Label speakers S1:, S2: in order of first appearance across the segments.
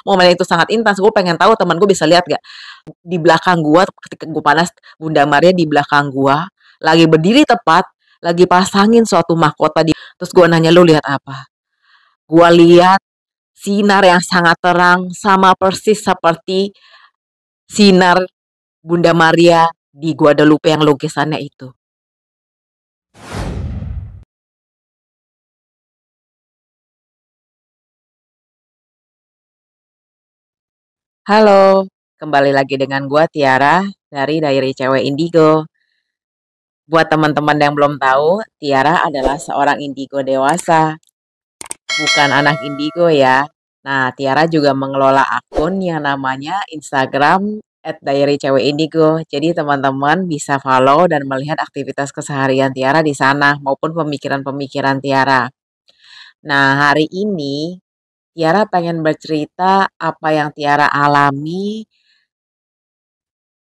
S1: Momen itu sangat intens, gue pengen tahu temen gue bisa lihat gak. Di belakang gua ketika gue panas, Bunda Maria di belakang gua, lagi berdiri tepat, lagi pasangin suatu mahkota terus gue nanya, lu lihat apa? Gua lihat sinar yang sangat terang, sama persis seperti sinar Bunda Maria di Guadalupe yang lukisannya itu. Halo, kembali lagi dengan gua Tiara dari Diary Cewek Indigo. Buat teman-teman yang belum tahu, Tiara adalah seorang indigo dewasa, bukan anak indigo ya. Nah, Tiara juga mengelola akun yang namanya Instagram @diarycewek_indigo. Jadi teman-teman bisa follow dan melihat aktivitas keseharian Tiara di sana maupun pemikiran-pemikiran Tiara. Nah, hari ini Tiara pengen bercerita apa yang Tiara alami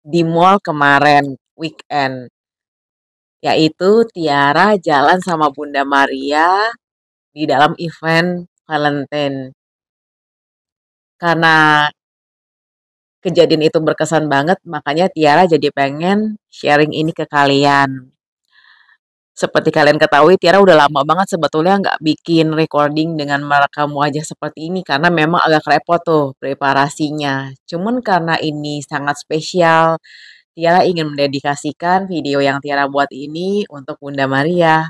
S1: di mall kemarin weekend. Yaitu Tiara jalan sama Bunda Maria di dalam event Valentine. Karena kejadian itu berkesan banget, makanya Tiara jadi pengen sharing ini ke kalian. Seperti kalian ketahui, Tiara udah lama banget sebetulnya nggak bikin recording dengan merekam wajah seperti ini karena memang agak repot tuh preparasinya. Cuman karena ini sangat spesial, Tiara ingin mendedikasikan video yang Tiara buat ini untuk Bunda Maria.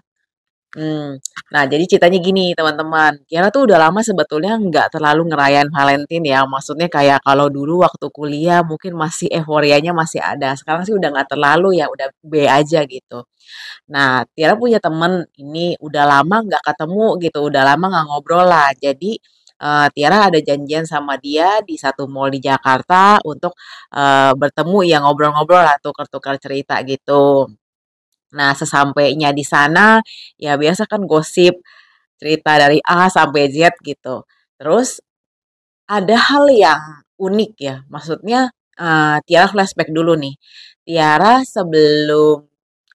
S1: Nah jadi ceritanya gini teman-teman, Tiara tuh udah lama sebetulnya nggak terlalu ngerayain Valentine ya, maksudnya kayak kalau dulu waktu kuliah mungkin masih euforianya masih ada, sekarang sih udah nggak terlalu ya, udah B aja gitu. Nah Tiara punya temen ini udah lama nggak ketemu gitu, udah lama nggak ngobrol lah, jadi Tiara ada janjian sama dia di satu mall di Jakarta untuk bertemu ya ngobrol-ngobrol lah, tukar-tukar cerita gitu. Nah, sesampainya di sana, ya biasa kan gosip, cerita dari A sampai Z gitu. Terus ada hal yang unik ya, maksudnya Tiara flashback dulu nih. Tiara sebelum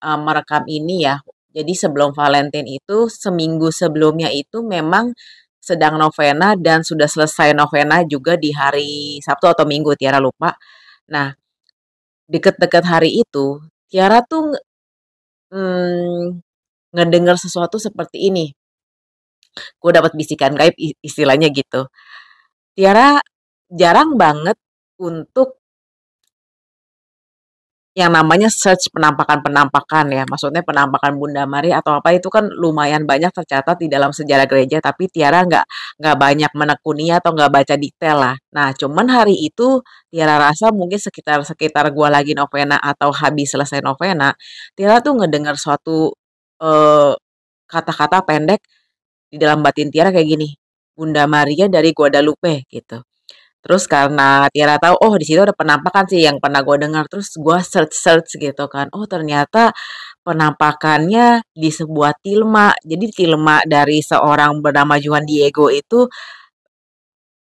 S1: merekam ini ya, jadi sebelum Valentine itu, seminggu sebelumnya itu memang sedang novena dan sudah selesai novena juga di hari Sabtu atau Minggu, Tiara lupa. Nah, deket-deket hari itu, Tiara tuh mmm, ngedengar sesuatu seperti ini, gue dapat bisikan gaib istilahnya gitu. Tiara jarang banget untuk yang namanya search penampakan-penampakan ya, maksudnya penampakan Bunda Maria atau apa itu kan lumayan banyak tercatat di dalam sejarah gereja, tapi Tiara nggak banyak menekuninya atau nggak baca detail lah. Nah, cuman hari itu Tiara rasa mungkin sekitar sekitar gua lagi novena atau habis selesai novena, Tiara tuh ngedengar suatu eh, kata-kata pendek di dalam batin Tiara kayak gini, Bunda Maria dari Guadalupe gitu. Terus karena Tiara tahu, oh di situ ada penampakan sih yang pernah gue dengar. Terus gue search-search gitu kan. Oh ternyata penampakannya di sebuah tilma. Jadi tilma dari seorang bernama Juan Diego itu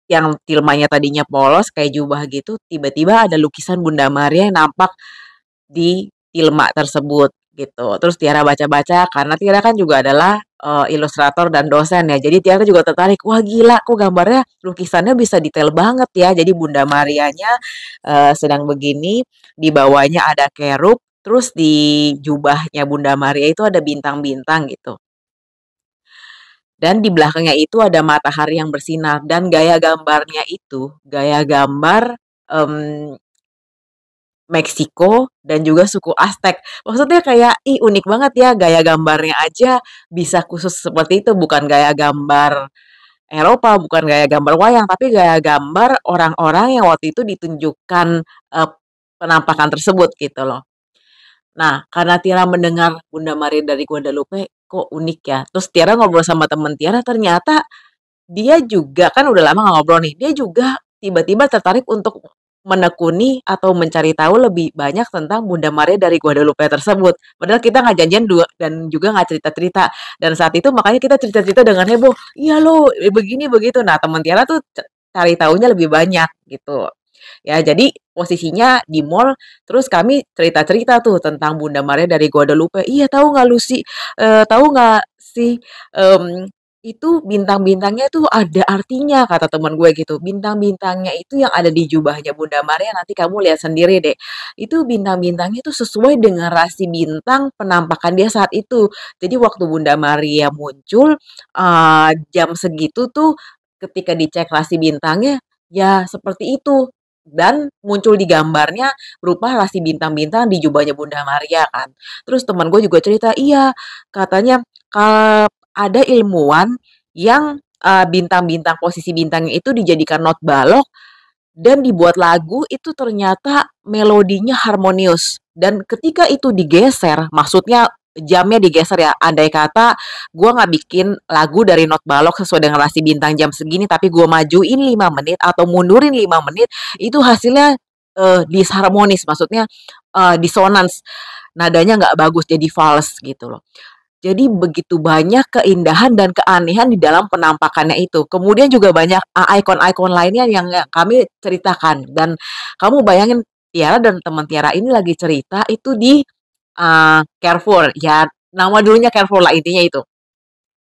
S1: yang tilmanya tadinya polos kayak jubah gitu. Tiba-tiba ada lukisan Bunda Maria yang nampak di tilma tersebut gitu. Terus Tiara baca-baca karena Tiara kan juga adalah ilustrator dan dosen ya. Jadi Tiara juga tertarik. Wah gila, kok gambarnya lukisannya bisa detail banget ya. Jadi Bunda Marianya sedang begini, di bawahnya ada kerub, terus di jubahnya Bunda Maria itu ada bintang-bintang gitu. Dan di belakangnya itu ada matahari yang bersinar dan gaya gambarnya itu gaya gambar em, Meksiko dan juga suku Aztec. Maksudnya kayak, ih unik banget ya gaya gambarnya aja bisa khusus seperti itu, bukan gaya gambar Eropa, bukan gaya gambar wayang, tapi gaya gambar orang-orang yang waktu itu ditunjukkan penampakan tersebut gitu loh. Nah, karena Tiara mendengar Bunda Maria dari Guadalupe, kok unik ya. Terus Tiara ngobrol sama temen Tiara, ternyata dia juga kan udah lama gak ngobrol nih, dia juga tiba-tiba tertarik untuk menekuni atau mencari tahu lebih banyak tentang Bunda Maria dari Guadalupe tersebut. Padahal kita nggak janjian dua dan juga nggak cerita-cerita. Dan saat itu makanya kita cerita-cerita dengan heboh. Iya loh, begini begitu. Nah, teman Tiara tuh cari tahunya lebih banyak gitu. Ya, jadi posisinya di mall, terus kami cerita-cerita tuh tentang Bunda Maria dari Guadalupe. Iya, tahu nggak Lucy? Tahu nggak sih? Itu bintang-bintangnya tuh ada artinya, kata teman gue gitu. Bintang-bintangnya itu yang ada di jubahnya Bunda Maria, nanti kamu lihat sendiri deh. Itu bintang-bintangnya itu sesuai dengan rasi bintang penampakan dia saat itu. Jadi waktu Bunda Maria muncul, jam segitu tuh ketika dicek rasi bintangnya, ya seperti itu. Dan muncul di gambarnya berupa rasi bintang-bintang di jubahnya Bunda Maria kan. Terus teman gue juga cerita, iya katanya ada ilmuwan yang, bintang-bintang posisi bintangnya itu dijadikan not balok dan dibuat lagu itu ternyata melodinya harmonius. Dan ketika itu digeser, maksudnya jamnya digeser ya, andai kata gua nggak bikin lagu dari not balok sesuai dengan rasi bintang jam segini, tapi gua majuin 5 menit atau mundurin 5 menit, itu hasilnya, disharmonis, maksudnya, dissonance, nadanya nggak bagus, jadi fals gitu loh. Jadi begitu banyak keindahan dan keanehan di dalam penampakannya itu. Kemudian juga banyak ikon-ikon lainnya yang kami ceritakan dan kamu bayangin Tiara dan teman Tiara ini lagi cerita itu di Carrefour, ya nama dulunya Carrefour lah intinya itu.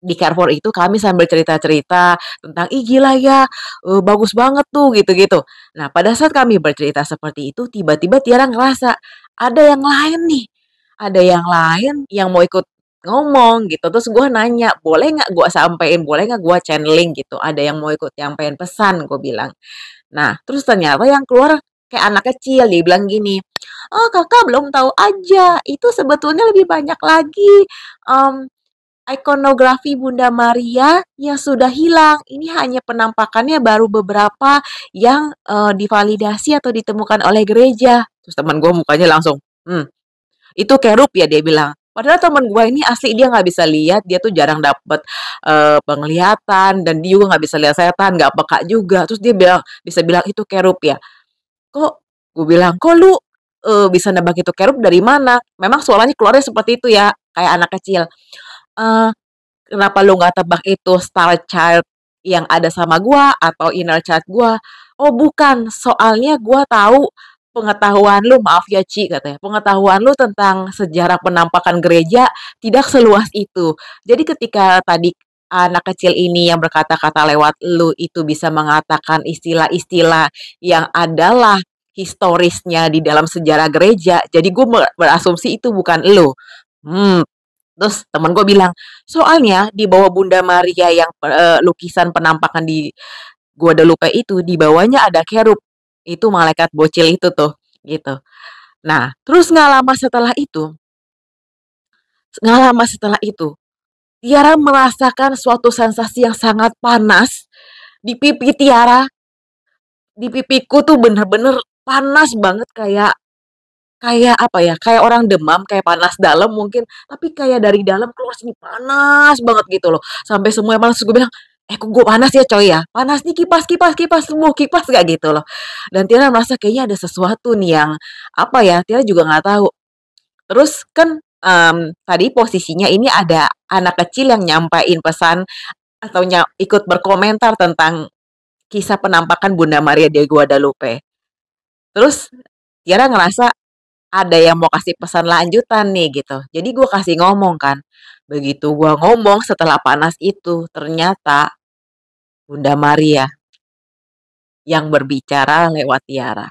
S1: Di Carrefour itu kami sambil cerita-cerita tentang, "Ih gila ya, bagus banget tuh," gitu-gitu. Nah pada saat kami bercerita seperti itu, tiba-tiba Tiara ngerasa, ada yang lain nih, ada yang lain yang mau ikut ngomong gitu. Terus gue nanya, "Boleh nggak gue sampein, boleh nggak gue channeling gitu, ada yang mau ikut nyampein pesan," gue bilang. Nah, terus ternyata yang keluar kayak anak kecil, dia bilang gini, "Oh Kakak belum tahu aja, itu sebetulnya lebih banyak lagi, mmm, ikonografi Bunda Maria yang sudah hilang. Ini hanya penampakannya baru beberapa yang, divalidasi atau ditemukan oleh gereja." Terus teman gue mukanya langsung, itu kerup ya?" Dia bilang. Padahal teman gue ini asli dia nggak bisa lihat, dia tuh jarang dapet, penglihatan dan dia juga nggak bisa lihat setan, nggak peka juga. Terus dia bilang bisa bilang, "Itu kerup ya?" "Kok," gue bilang, "kok lu, bisa nebak itu kerup dari mana?" Memang suaranya keluarnya seperti itu ya, kayak anak kecil. Eee, "Kenapa lu nggak tebak itu star child yang ada sama gua atau inner child gua?" "Oh bukan, soalnya gua tahu pengetahuan lu," maaf ya Ci katanya, "pengetahuan lu tentang sejarah penampakan gereja tidak seluas itu. Jadi ketika tadi anak kecil ini yang berkata-kata lewat lu itu bisa mengatakan istilah-istilah yang adalah historisnya di dalam sejarah gereja, jadi gue berasumsi itu bukan lu." Hmm. Terus temen gue bilang, "Soalnya di bawah Bunda Maria yang, lukisan penampakan di Guadalupe itu, di bawahnya ada kerub. Itu malaikat bocil itu tuh," gitu. Nah, terus nggak lama setelah itu, Tiara merasakan suatu sensasi yang sangat panas di pipi Tiara, di pipiku tuh bener-bener panas banget kayak kayak apa ya, kayak orang demam, kayak panas dalam mungkin, tapi kayak dari dalam keluar sini panas banget gitu loh. Sampai semuanya panas, terus gue bilang, kok gue panas ya coy ya? Panas nih, kipas kipas kipas, semua kipas," gak gitu loh. Dan Tiara merasa kayaknya ada sesuatu nih yang, apa ya, Tiara juga nggak tahu. Terus kan, tadi posisinya ini ada anak kecil yang nyampein pesan atau ikut berkomentar tentang kisah penampakan Bunda Maria de Guadalupe. Terus Tiara ngerasa ada yang mau kasih pesan lanjutan nih gitu. Jadi gue kasih ngomong kan. Begitu gue ngomong setelah panas itu, ternyata Bunda Maria yang berbicara lewat Tiara.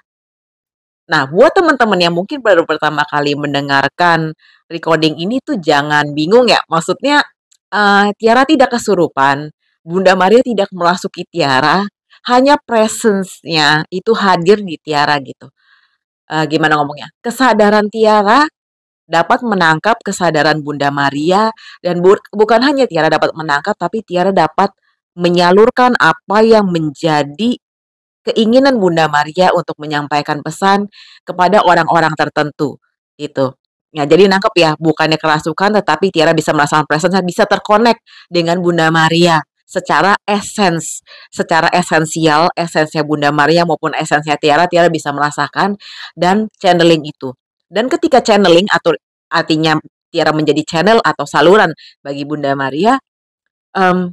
S1: Nah, buat teman-teman yang mungkin baru pertama kali mendengarkan recording ini tuh jangan bingung ya. Maksudnya Tiara tidak kesurupan, Bunda Maria tidak merasuki Tiara, hanya presence-nya itu hadir di Tiara gitu. Gimana ngomongnya? Kesadaran Tiara dapat menangkap kesadaran Bunda Maria dan bukan hanya Tiara dapat menangkap tapi Tiara dapat menyalurkan apa yang menjadi keinginan Bunda Maria untuk menyampaikan pesan kepada orang-orang tertentu gitu. Ya, jadi nangkep ya, bukannya kerasukan tetapi Tiara bisa merasakan presence, bisa terkonek dengan Bunda Maria secara secara esensial, esensinya Bunda Maria maupun esensinya Tiara, Tiara bisa merasakan dan channeling itu. Dan ketika channeling atau artinya Tiara menjadi channel atau saluran bagi Bunda Maria, mmm,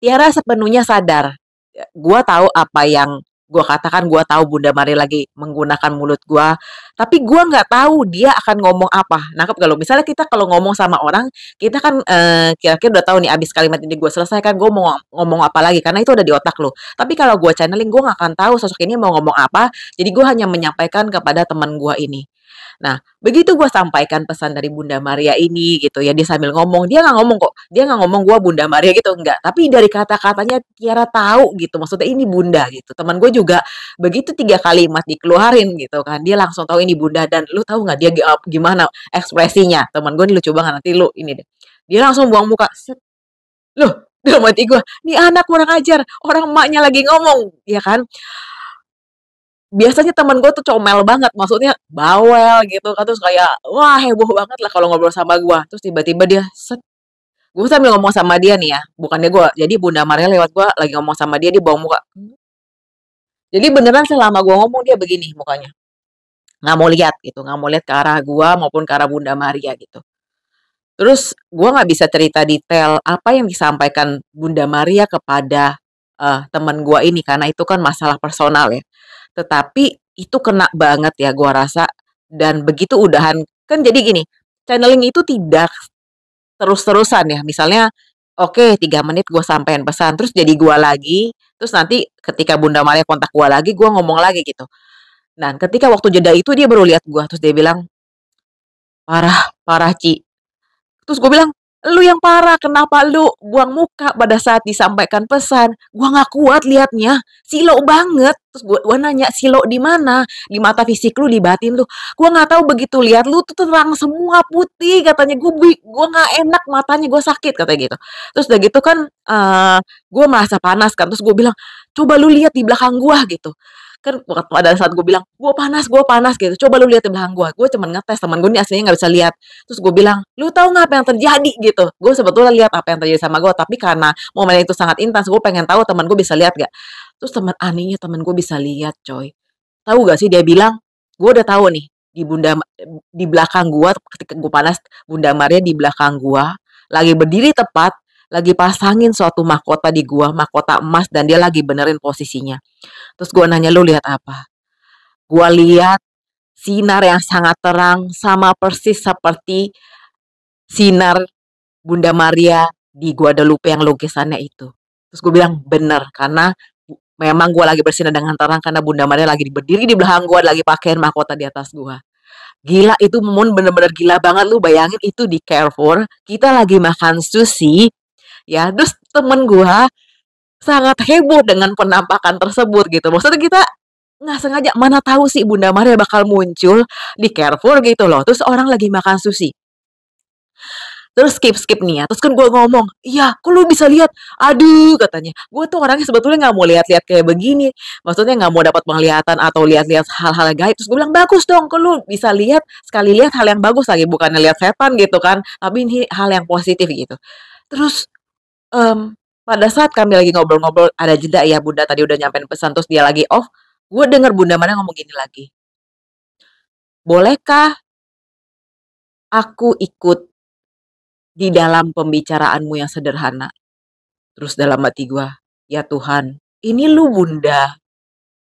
S1: Tiara sepenuhnya sadar, gua tahu apa yang Gua katakan gua tahu Bunda Maria lagi menggunakan mulut gua, tapi gua nggak tahu dia akan ngomong apa. Nangkep nggak lu? Misalnya kita kalau ngomong sama orang, kita kan, kira-kira udah tahu nih abis kalimat ini gua selesai kan gua mau ngomong apa lagi, karena itu udah di otak lu. Tapi kalau gua channeling, gua nggak akan tahu sosok ini mau ngomong apa, jadi gua hanya menyampaikan kepada teman gua ini. Nah, begitu gue sampaikan pesan dari Bunda Maria ini gitu ya, dia sambil ngomong, dia nggak ngomong kok, dia nggak ngomong gue Bunda Maria gitu, enggak. Tapi dari kata-katanya Tiara tahu gitu, maksudnya ini Bunda gitu. Teman gue juga begitu 3 kalimat dikeluarin gitu kan, dia langsung tahu ini Bunda dan lu tahu nggak dia gimana ekspresinya? Teman gue ini lucu banget, nanti lu ini deh. Dia langsung buang muka, set, loh, dalam hati gue, nih anak kurang ajar, orang emaknya lagi ngomong, ya kan? Biasanya temen gue tuh comel banget, maksudnya bawel gitu kan, terus kayak wah heboh banget lah kalau ngobrol sama gue. Terus tiba-tiba dia set, gue sambil ngomong sama dia nih ya, bukannya gue, jadi Bunda Maria lewat gue lagi ngomong sama dia, dia bawa muka. Jadi beneran selama gue ngomong dia begini mukanya, nggak mau lihat gitu, nggak mau lihat ke arah gue maupun ke arah Bunda Maria gitu. Terus gue nggak bisa cerita detail apa yang disampaikan Bunda Maria kepada teman gue ini karena itu kan masalah personal ya. Tetapi itu kena banget ya gua rasa dan begitu udahan kan jadi gini, channeling itu tidak terus-terusan ya. Misalnya oke 3 menit gua sampein pesan, terus jadi gua lagi, terus nanti ketika Bunda Maria kontak gua lagi, gua ngomong lagi gitu. Nah, ketika waktu jeda itu dia baru lihat gua, terus dia bilang, "Parah, parah Ci, terus gue bilang, lu yang parah, kenapa lu buang muka pada saat disampaikan pesan? Gua nggak kuat liatnya, silo banget. Terus gua nanya, silo di mana? Di mata fisik lu, di batin lu. Gua nggak tahu begitu lihat lu tuh terang semua putih katanya. Gua nggak enak matanya, gua sakit katanya gitu. Terus udah gitu kan, gua merasa panas kan. Terus gue bilang, coba lu lihat di belakang gua gitu. Kan pada saat gue bilang, gua panas gitu. Coba lu lihat di belakang gua. Gue cuman ngetes, teman gue ini aslinya nggak bisa lihat. Terus gue bilang, "Lu tahu nggak apa yang terjadi?" gitu. Gue sebetulnya lihat apa yang terjadi sama gue, tapi karena momen itu sangat intens, gue pengen tahu teman gue bisa lihat gak. Terus anehnya teman gue bisa lihat, coy. Tahu gak sih dia bilang, gue udah tahu nih di belakang gue ketika gue panas, Bunda Maria di belakang gue lagi berdiri tepat, lagi pasangin suatu mahkota di gua, mahkota emas dan dia lagi benerin posisinya. Terus gue nanya, lu lihat apa? Gua lihat sinar yang sangat terang sama persis seperti sinar Bunda Maria di Guadalupe yang lukisannya itu. Terus gue bilang, bener, karena memang gue lagi bersinar dengan terang karena Bunda Maria lagi berdiri di belakang gue, lagi pakein mahkota di atas gue. Gila, itu momen bener-bener gila banget. Lu bayangin itu di Carrefour, kita lagi makan sushi, ya, terus temen gue sangat heboh dengan penampakan tersebut gitu. Maksudnya kita nggak sengaja, mana tahu sih Bunda Maria bakal muncul di Carrefour gitu loh. Terus orang lagi makan sushi. Terus skip nih ya. Terus kan gue ngomong, iya, kok lu bisa lihat? Aduh, katanya. Gue tuh orangnya sebetulnya nggak mau lihat-lihat kayak begini. Maksudnya nggak mau dapat penglihatan atau lihat-lihat hal-hal gaib. Terus gue bilang, bagus dong, kok lu bisa lihat, sekali lihat hal yang bagus lagi. Bukannya lihat setan gitu kan. Tapi ini hal yang positif gitu. Terus, pada saat kami lagi ngobrol-ngobrol, ada jeda ya, Bunda tadi udah nyampein pesan, terus dia lagi off. Gue denger Bunda mana ngomong gini lagi. Bolehkah aku ikut di dalam pembicaraanmu yang sederhana? Terus dalam hati gua, ya Tuhan, ini lu Bunda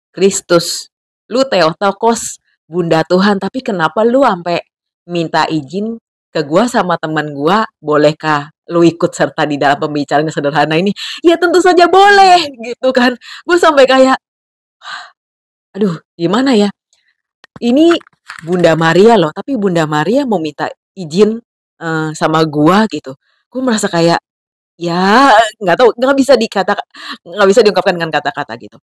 S1: Kristus, lu Theotokos, Bunda Tuhan, tapi kenapa lu sampai minta izin ke gua sama teman gua, bolehkah lu ikut serta di dalam pembicaraan yang sederhana ini? Ya tentu saja boleh, gitu kan. Gue sampai kayak, aduh, gimana ya? Ini Bunda Maria loh, tapi Bunda Maria mau minta izin sama gua gitu. Gue merasa kayak ya, nggak tahu, nggak bisa diungkapkan dengan kata-kata gitu.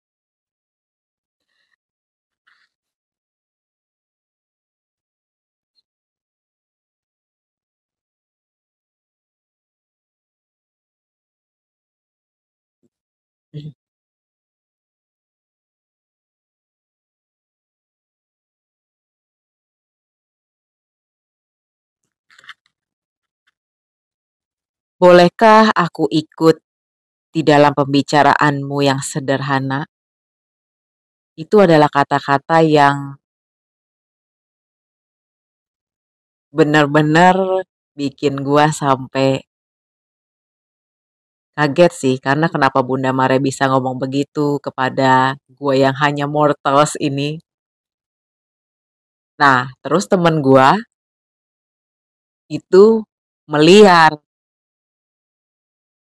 S1: Mhm. Bolehkah aku ikut di dalam pembicaraanmu yang sederhana? Itu adalah kata-kata yang benar-benar bikin gua sampai Kaget sih, karena kenapa Bunda Maria bisa ngomong begitu kepada gue yang hanya mortals ini. Nah, terus temen gue itu melihat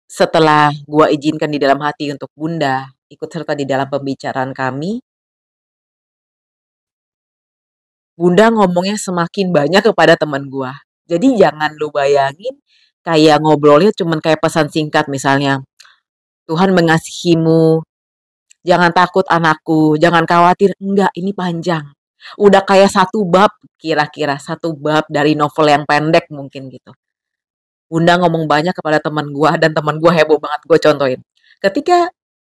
S1: setelah gue izinkan di dalam hati untuk Bunda ikut serta di dalam pembicaraan kami, Bunda ngomongnya semakin banyak kepada teman gua. Jadi jangan lu bayangin kayak ngobrolnya cuman kayak pesan singkat misalnya, Tuhan mengasihimu, jangan takut anakku, jangan khawatir. Enggak, ini panjang. Udah kayak satu bab, kira-kira satu bab dari novel yang pendek mungkin gitu. Bunda ngomong banyak kepada teman gua dan teman gua heboh banget, gue contohin. Ketika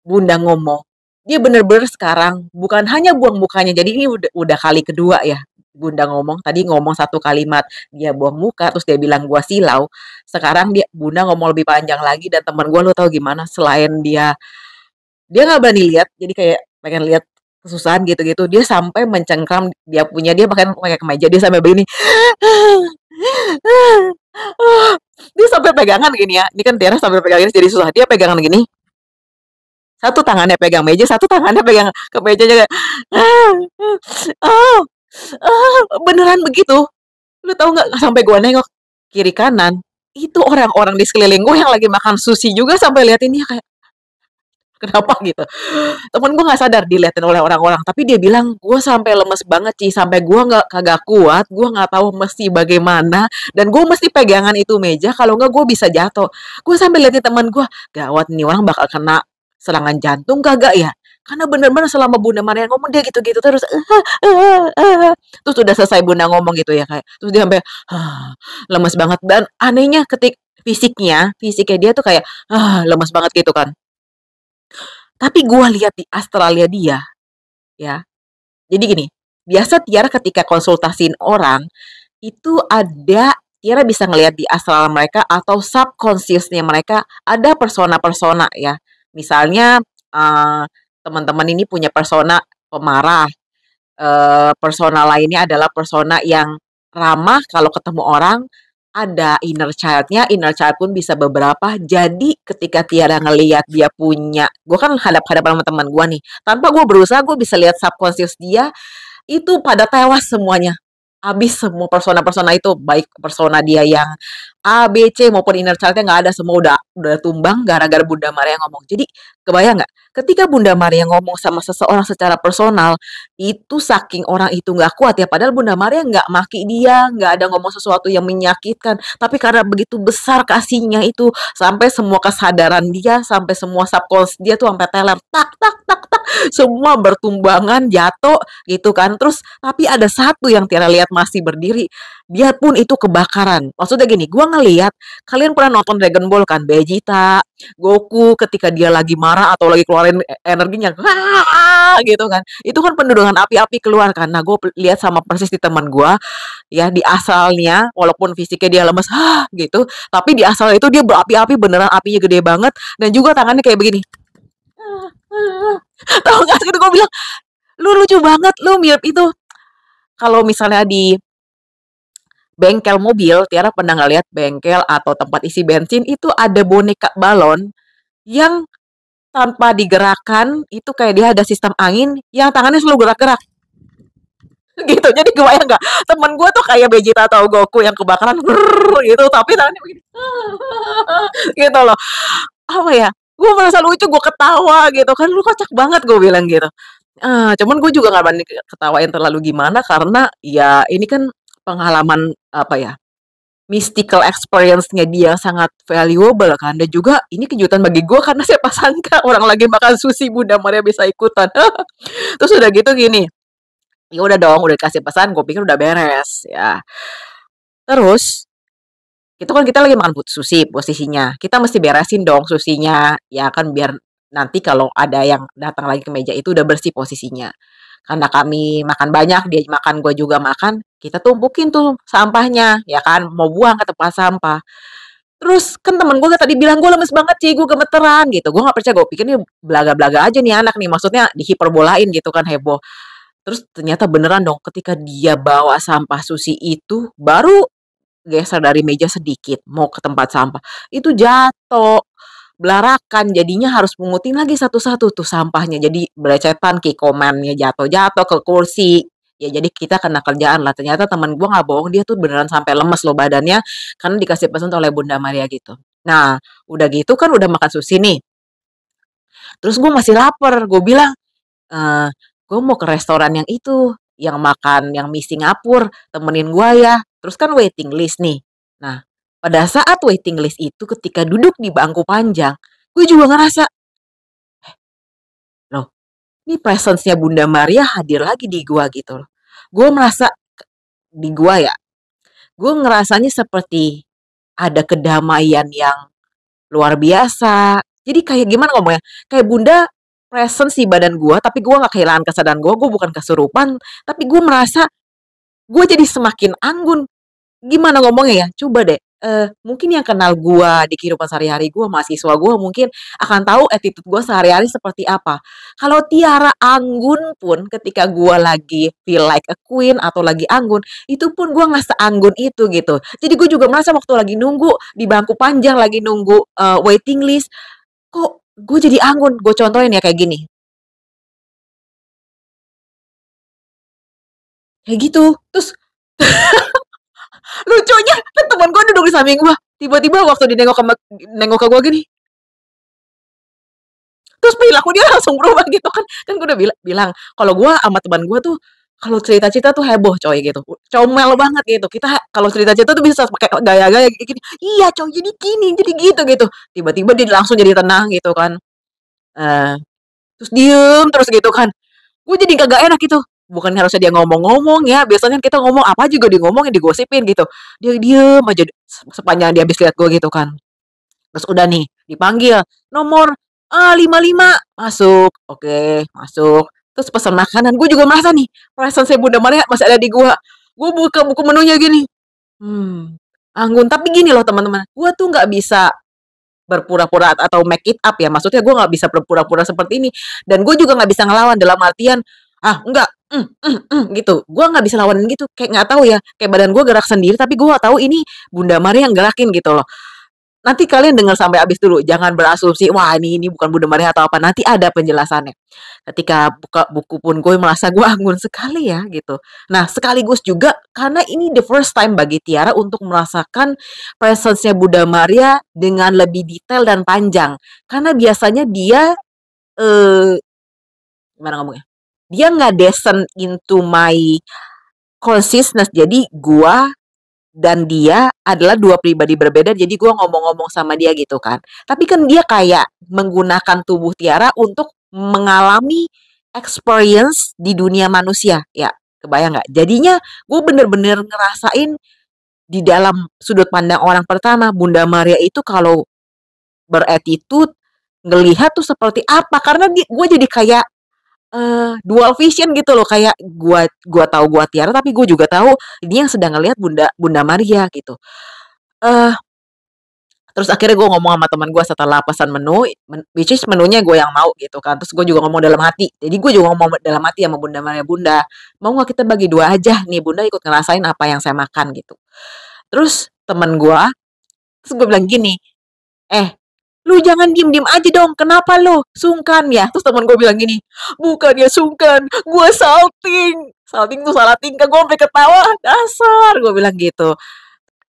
S1: Bunda ngomong, dia bener-bener sekarang bukan hanya buang mukanya, jadi ini udah kali kedua ya. Bunda ngomong, tadi ngomong satu kalimat, dia buang muka, terus dia bilang gua silau. Sekarang Bunda ngomong lebih panjang lagi dan teman gua lo tau gimana, selain dia nggak berani lihat, jadi kayak pengen lihat kesusahan gitu-gitu, dia sampai mencengkram dia bahkan pakai kemeja, dia sampai begini. Dia sampai pegangan gini ya. Ini kan Tiara sampai pegang ini jadi susah. Dia pegangan gini. Satu tangannya pegang meja, satu tangannya pegang ke mejanya kayak oh, beneran begitu. Lu tahu nggak sampai gua nengok kiri kanan, itu orang-orang di sekeliling gue yang lagi makan sushi juga sampai liatin dia kayak kenapa gitu. Temen gue nggak sadar diliatin oleh orang-orang, tapi dia bilang gue sampai lemes banget sih, sampai gue nggak kagak kuat, gue nggak tahu mesti bagaimana, dan gue mesti pegangan itu meja, kalau nggak gue bisa jatuh. Gue sampai liatin teman gue, gawat nih orang bakal kena serangan jantung kagak ya? Karena bener-bener selama Bunda Maria ngomong dia gitu-gitu terus. Terus udah selesai Bunda ngomong gitu ya kayak. Terus dia sampai lemes banget dan anehnya fisiknya dia tuh kayak lemes banget gitu kan. Tapi gua lihat di astralnya dia, ya. Jadi gini, biasa Tiara ketika konsultasiin orang, itu Tiara bisa ngelihat di astral mereka atau subconsciousnya mereka ada persona-persona ya. Misalnya teman-teman ini punya persona pemarah, persona lainnya adalah persona yang ramah kalau ketemu orang, ada inner child pun bisa beberapa. Jadi ketika Tiara ngelihat dia punya, gue kan hadap-hadapan sama teman gue nih, tanpa gue berusaha gue bisa lihat subconscious dia itu pada tewas semuanya. Habis semua persona-persona itu, baik persona dia yang A, B, C maupun inner child-nya nggak ada, semua udah tumbang gara-gara Bunda Maria ngomong. Jadi kebayang nggak? Ketika Bunda Maria ngomong sama seseorang secara personal, itu saking orang itu nggak kuat ya. Padahal Bunda Maria nggak maki dia, nggak ada ngomong sesuatu yang menyakitkan. Tapi karena begitu besar kasihnya itu, sampai semua kesadaran dia, sampai semua subconscious dia tuh sampai teler, tak, tak, tak, tak, semua bertumbangan, jatuh gitu kan. Terus tapi ada satu yang Tiara lihat masih berdiri, dia pun itu kebakaran. Maksudnya gini, gua ngelihat kalian pernah nonton Dragon Ball kan, Vegeta, Goku ketika dia lagi marah atau lagi keluarin energinya gitu kan. Itu kan pendudukan api-api keluar kan. Nah, gue lihat sama persis di teman gua ya di asalnya walaupun fisiknya dia lemes gitu, tapi di asal itu dia berapi-api beneran, apinya gede banget dan juga tangannya kayak begini. Tahu nggak sih, itu gue bilang lu lucu banget, lu mirip itu. Kalau misalnya di bengkel mobil, Tiara pernah nggak lihat bengkel atau tempat isi bensin itu ada boneka balon yang tanpa digerakkan itu kayak dia ada sistem angin yang tangannya selalu gerak-gerak gitu. Jadi gue bayang nggak, temen gue tuh kayak Vegeta atau Goku yang kebakaran gitu, tapi tangannya begini gitu loh. Apa ya, gue merasa lucu, gue ketawa gitu kan, lu kocak banget gue bilang gitu. Cuman gue juga nggak berani ketawain terlalu gimana karena ya ini kan pengalaman apa ya, mystical experience-nya dia sangat valuable kan, dan juga ini kejutan bagi gue karena siapa sangka orang lagi makan sushi Bunda Maria bisa ikutan. Terus udah gitu gini, ya udah dong, udah dikasih pesan, gue pikir udah beres ya. Terus itu kan kita lagi makan sushi posisinya, kita mesti beresin dong susinya ya kan, biar nanti kalau ada yang datang lagi ke meja itu udah bersih posisinya. Karena kami makan banyak, dia makan, gue juga makan, kita tumpukin tuh sampahnya, ya kan, mau buang ke tempat sampah. Terus kan temen gue tadi bilang gue lemes banget sih, gue gemeteran gitu. Gue nggak percaya, gue pikir nih belaga-belaga aja nih anak nih, maksudnya dihiperbolain gitu kan, heboh. Terus ternyata beneran dong, ketika dia bawa sampah sushi itu, baru geser dari meja sedikit, mau ke tempat sampah, itu jatuh. belarakan, jadinya harus mungutin lagi satu-satu tuh sampahnya. Jadi belecetan, kikomannya jatuh-jatuh ke kursi. Ya jadi kita kena kerjaan lah. Ternyata teman gua nggak bohong, dia tuh beneran sampai lemes loh badannya karena dikasih pesan oleh Bunda Maria gitu. Nah, udah gitu kan udah makan sushi nih. Terus gue masih lapar. Gue bilang, gue mau ke restoran yang itu, yang makan yang mie Singapura, temenin gue ya. Terus kan waiting list nih. Nah, pada saat waiting list itu ketika duduk di bangku panjang, gue juga ngerasa, loh, ini presence-nya Bunda Maria hadir lagi di gue gitu loh. Gue merasa di gue ya, gue ngerasanya seperti ada kedamaian yang luar biasa. Jadi kayak gimana ngomongnya? Kayak Bunda presence di badan gue, tapi gue nggak kehilangan kesadaran gue bukan kesurupan, tapi gue merasa gue jadi semakin anggun. Gimana ngomongnya ya? Coba deh, mungkin yang kenal gua di kehidupan sehari-hari gua, mahasiswa gua mungkin akan tahu attitude gua sehari-hari seperti apa. Kalau Tiara anggun pun ketika gua lagi feel like a queen atau lagi anggun, itu pun gua nggak seanggun itu gitu. Jadi gue juga merasa waktu lagi nunggu di bangku panjang, lagi nunggu, waiting list, kok gue jadi anggun. Gue contohin ya kayak gini, kayak gitu. Terus lucunya kan temen gue duduk di samping gue, tiba-tiba waktu dia nengok ke gue gini, terus perilaku dia langsung berubah gitu kan. Kan gue udah bilang kalau gue sama teman gue tuh kalau cerita-cerita tuh heboh coy gitu, comel banget gitu. Kita kalau cerita-cerita tuh bisa pakai gaya-gaya gini, iya coy jadi gini jadi gitu gitu. Tiba-tiba dia langsung jadi tenang gitu kan. eh Terus diem terus gitu kan. Gue jadi kagak enak gitu. Bukan harusnya dia ngomong-ngomong ya, biasanya kita ngomong apa juga dia ngomongin, digosipin gitu. Dia diem aja sepanjang dia habis lihat gue gitu kan. Terus udah nih, dipanggil, nomor 55, masuk, oke, masuk. Terus pesan makanan, gue juga merasa nih, perasaan saya Bunda Maria masih ada di gue. Gue buka buku menunya gini, anggun. Tapi gini loh teman-teman, gue tuh nggak bisa berpura-pura atau make it up ya. Maksudnya gue nggak bisa berpura-pura seperti ini. Dan gue juga nggak bisa ngelawan dalam artian, enggak, gitu. Gue nggak bisa lawanin gitu. Kayak nggak tahu ya, kayak badan gue gerak sendiri, tapi gue nggak tahu ini Bunda Maria yang gerakin gitu loh. Nanti kalian dengar sampai habis dulu, jangan berasumsi, wah ini bukan Bunda Maria atau apa, nanti ada penjelasannya. Ketika buka buku pun gue merasa gue anggun sekali ya gitu. Nah sekaligus juga karena ini the first time bagi Tiara untuk merasakan presence-nya Bunda Maria dengan lebih detail dan panjang. Karena biasanya dia, eh gimana ngomongnya, dia nggak descend into my consciousness, jadi gua dan dia adalah dua pribadi berbeda, jadi gue ngomong-ngomong sama dia gitu kan. Tapi kan dia kayak menggunakan tubuh Tiara untuk mengalami experience di dunia manusia. Ya, kebayang nggak? Jadinya gue bener-bener ngerasain di dalam sudut pandang orang pertama, Bunda Maria itu kalau beretitude, ngelihat tuh seperti apa. Karena gue jadi kayak dual vision gitu loh, kayak gua tahu gua Tiara tapi gue juga tahu ini yang sedang ngelihat Bunda Bunda Maria gitu. Eh Terus akhirnya gue ngomong sama teman gue setelah pesan menu, which is menunya gue yang mau gitu kan. Terus gue juga ngomong dalam hati. Jadi gue juga ngomong dalam hati sama Bunda Maria, Bunda, mau nggak kita bagi dua aja nih, Bunda ikut ngerasain apa yang saya makan gitu. Terus teman gue, terus gue bilang gini, lu jangan diem-diem aja dong, kenapa lu? Sungkan ya? Terus teman gue bilang gini, bukan ya sungkan, gue salting. Salting tuh salah tingkah, gue sampai ketawa, dasar, gue bilang gitu.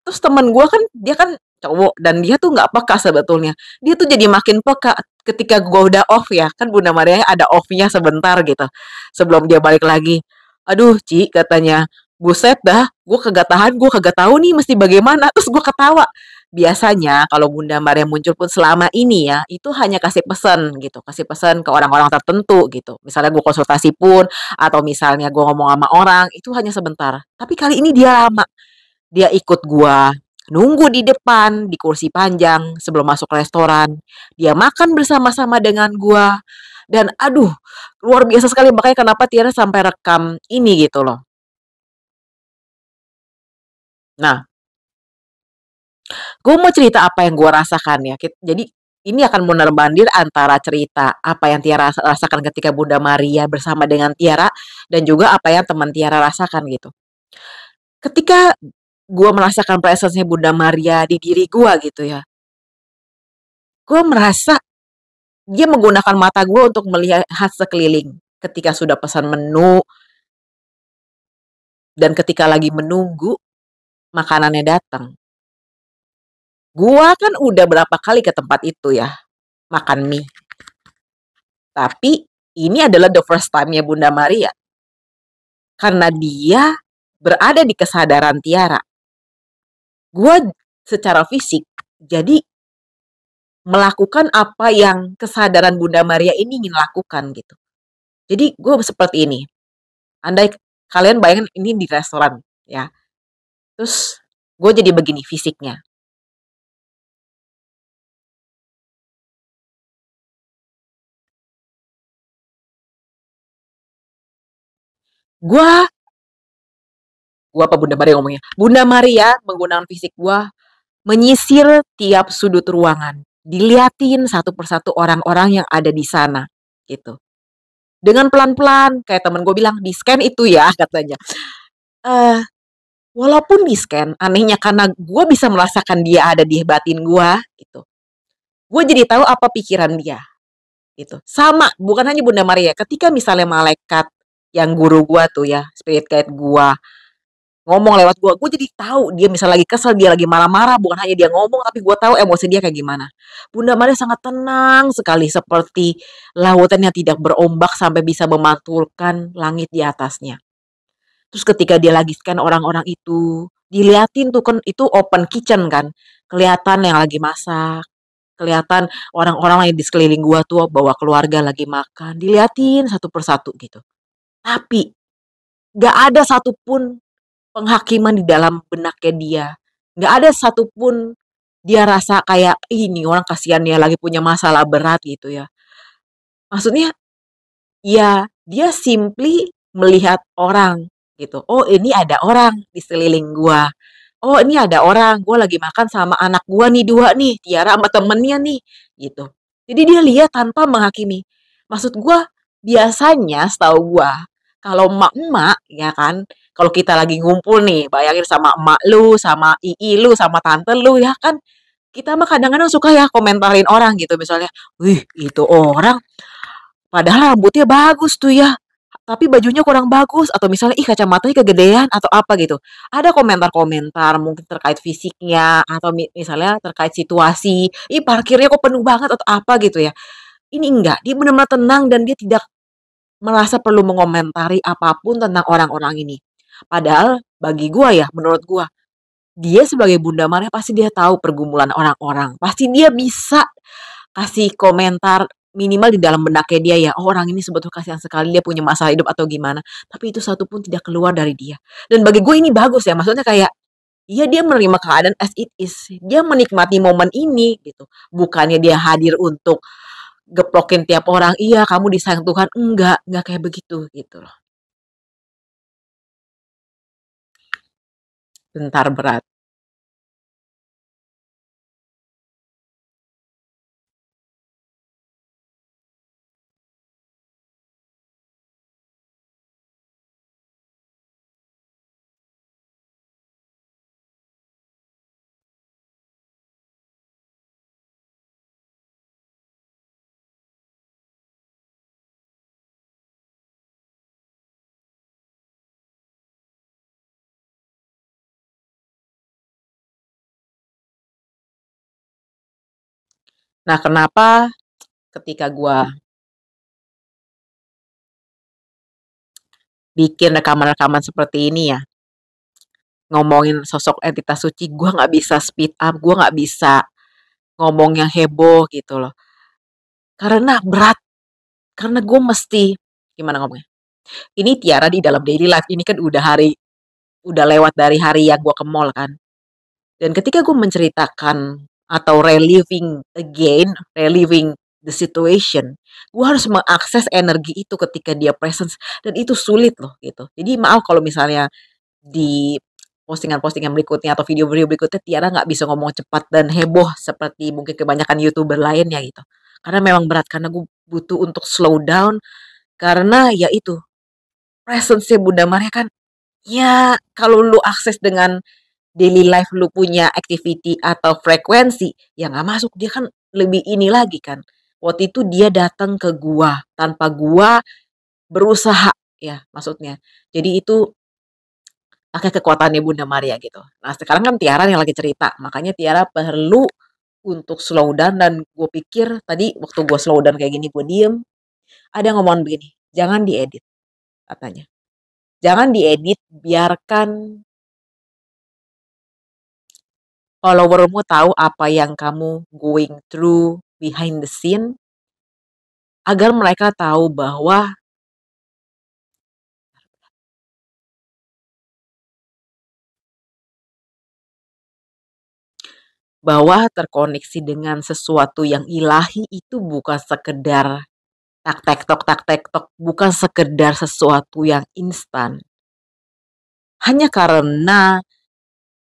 S1: Terus teman gue kan, dia kan cowok, dan dia tuh nggak peka sebetulnya. Dia tuh jadi makin peka ketika gue udah off ya, kan Bunda Maria ada off-nya sebentar gitu. Sebelum dia balik lagi. Aduh, Ci, katanya, buset dah, gue kagak tahan, gue kagak tahu nih mesti bagaimana. Terus gue ketawa. Biasanya kalau Bunda Maria muncul pun selama ini ya, itu hanya kasih pesan gitu, kasih pesan ke orang-orang tertentu gitu. Misalnya gue konsultasi pun, atau misalnya gue ngomong sama orang, itu hanya sebentar. Tapi kali ini dia lama. Dia ikut gua nunggu di depan, di kursi panjang sebelum masuk restoran. Dia makan bersama-sama dengan gua. Dan aduh, luar biasa sekali. Makanya kenapa Tiara sampai rekam ini gitu loh. Nah, gue mau cerita apa yang gue rasakan ya. Jadi ini akan menerbangdir antara cerita apa yang Tiara rasakan ketika Bunda Maria bersama dengan Tiara dan juga apa yang teman Tiara rasakan gitu. Ketika gue merasakan presence-nya Bunda Maria di diri gue gitu ya. Gue merasa dia menggunakan mata gue untuk melihat sekeliling. Ketika sudah pesan menu dan ketika lagi menunggu makanannya datang. Gua kan udah berapa kali ke tempat itu ya, makan mie. Tapi ini adalah the first time-nya Bunda Maria. Karena dia berada di kesadaran Tiara. Gua secara fisik jadi melakukan apa yang kesadaran Bunda Maria ini ingin lakukan gitu. Jadi gue seperti ini. Andai kalian bayangin ini di restoran ya. Terus gue jadi begini fisiknya. Gua apa Bunda Maria ngomongnya? Bunda Maria menggunakan fisik gua menyisir tiap sudut ruangan, diliatin satu persatu orang-orang yang ada di sana, gitu. Dengan pelan-pelan, kayak temen gue bilang, di scan itu ya katanya. Eh, walaupun di scan, anehnya karena gue bisa merasakan dia ada di batin gue, gitu. Gue jadi tahu apa pikiran dia, gitu. Sama, bukan hanya Bunda Maria. Ketika misalnya malaikat yang guru gue tuh ya, spirit guide gue, ngomong lewat gue jadi tahu dia misal lagi kesel, dia lagi marah-marah, bukan hanya dia ngomong, tapi gue tahu emosi dia kayak gimana. Bunda Maria sangat tenang sekali, seperti lautan yang tidak berombak sampai bisa memantulkan langit di atasnya. Terus ketika dia lagi scan orang-orang itu, diliatin tuh kan, itu open kitchen kan, kelihatan yang lagi masak, kelihatan orang-orang yang di sekeliling gue tuh bawa keluarga lagi makan, diliatin satu persatu gitu. Tapi gak ada satupun penghakiman di dalam benaknya dia. Nggak ada satupun dia rasa kayak, ini orang kasihan ya lagi punya masalah berat gitu ya. Maksudnya, ya dia simply melihat orang gitu. Oh ini ada orang di sekeliling gua. Oh ini ada orang, gua lagi makan sama anak gua nih dua nih, Tiara sama temennya nih gitu. Jadi dia lihat tanpa menghakimi. Maksud gua, biasanya setahu gua, kalau emak-emak ya kan, kalau kita lagi ngumpul nih, bayangin sama emak lu, sama ii lu, sama tante lu ya kan, kita mah kadang-kadang suka ya komentarin orang gitu misalnya, wih itu orang padahal rambutnya bagus tuh ya, tapi bajunya kurang bagus, atau misalnya ih kacamatanya kegedean atau apa gitu. Ada komentar-komentar mungkin terkait fisiknya atau misalnya terkait situasi, ih parkirnya kok penuh banget atau apa gitu ya. Ini enggak, dia benar-benar tenang dan dia tidak merasa perlu mengomentari apapun tentang orang-orang ini. Padahal bagi gua ya, menurut gua, dia sebagai Bunda Maria pasti dia tahu pergumulan orang-orang. Pasti dia bisa kasih komentar minimal di dalam benaknya dia ya, oh orang ini sebetulnya kasihan sekali, dia punya masalah hidup atau gimana. Tapi itu satu pun tidak keluar dari dia. Dan bagi gue ini bagus ya, maksudnya kayak, iya dia menerima keadaan as it is. Dia menikmati momen ini gitu. Bukannya dia hadir untuk geplokin tiap orang, iya kamu disayang Tuhan. Enggak kayak begitu gitu loh. Bentar berat. Nah kenapa ketika gua bikin rekaman-rekaman seperti ini ya, ngomongin sosok entitas suci, gue nggak bisa speed up, gue nggak bisa ngomong yang heboh gitu loh. Karena berat, karena gue mesti, gimana ngomongnya? Ini Tiara di dalam daily life, ini kan udah lewat dari hari yang gue ke mall kan. Dan ketika gue menceritakan atau reliving the situation, gue harus mengakses energi itu ketika dia presence, dan itu sulit loh gitu. Jadi maaf kalau misalnya di postingan-postingan berikutnya atau video-video berikutnya Tiara nggak bisa ngomong cepat dan heboh seperti mungkin kebanyakan YouTuber lainnya gitu. Karena memang berat, karena gue butuh untuk slow down, karena ya itu presence-nya Bunda Maria kan, ya kalau lu akses dengan daily life lu punya activity atau frekuensi, ya nggak masuk, dia kan lebih ini lagi kan. Waktu itu dia datang ke gua tanpa gua berusaha ya maksudnya. Jadi itu pakai kekuatannya Bunda Maria gitu. Nah sekarang kan Tiara yang lagi cerita, makanya Tiara perlu untuk slow down dan gue pikir tadi waktu gue slow down kayak gini gue diem, ada yang ngomong begini, jangan diedit katanya. Jangan diedit, biarkan followermu tahu apa yang kamu going through behind the scene agar mereka tahu bahwa terkoneksi dengan sesuatu yang ilahi itu bukan sekedar tak tek tok, bukan sekedar sesuatu yang instan. Hanya karena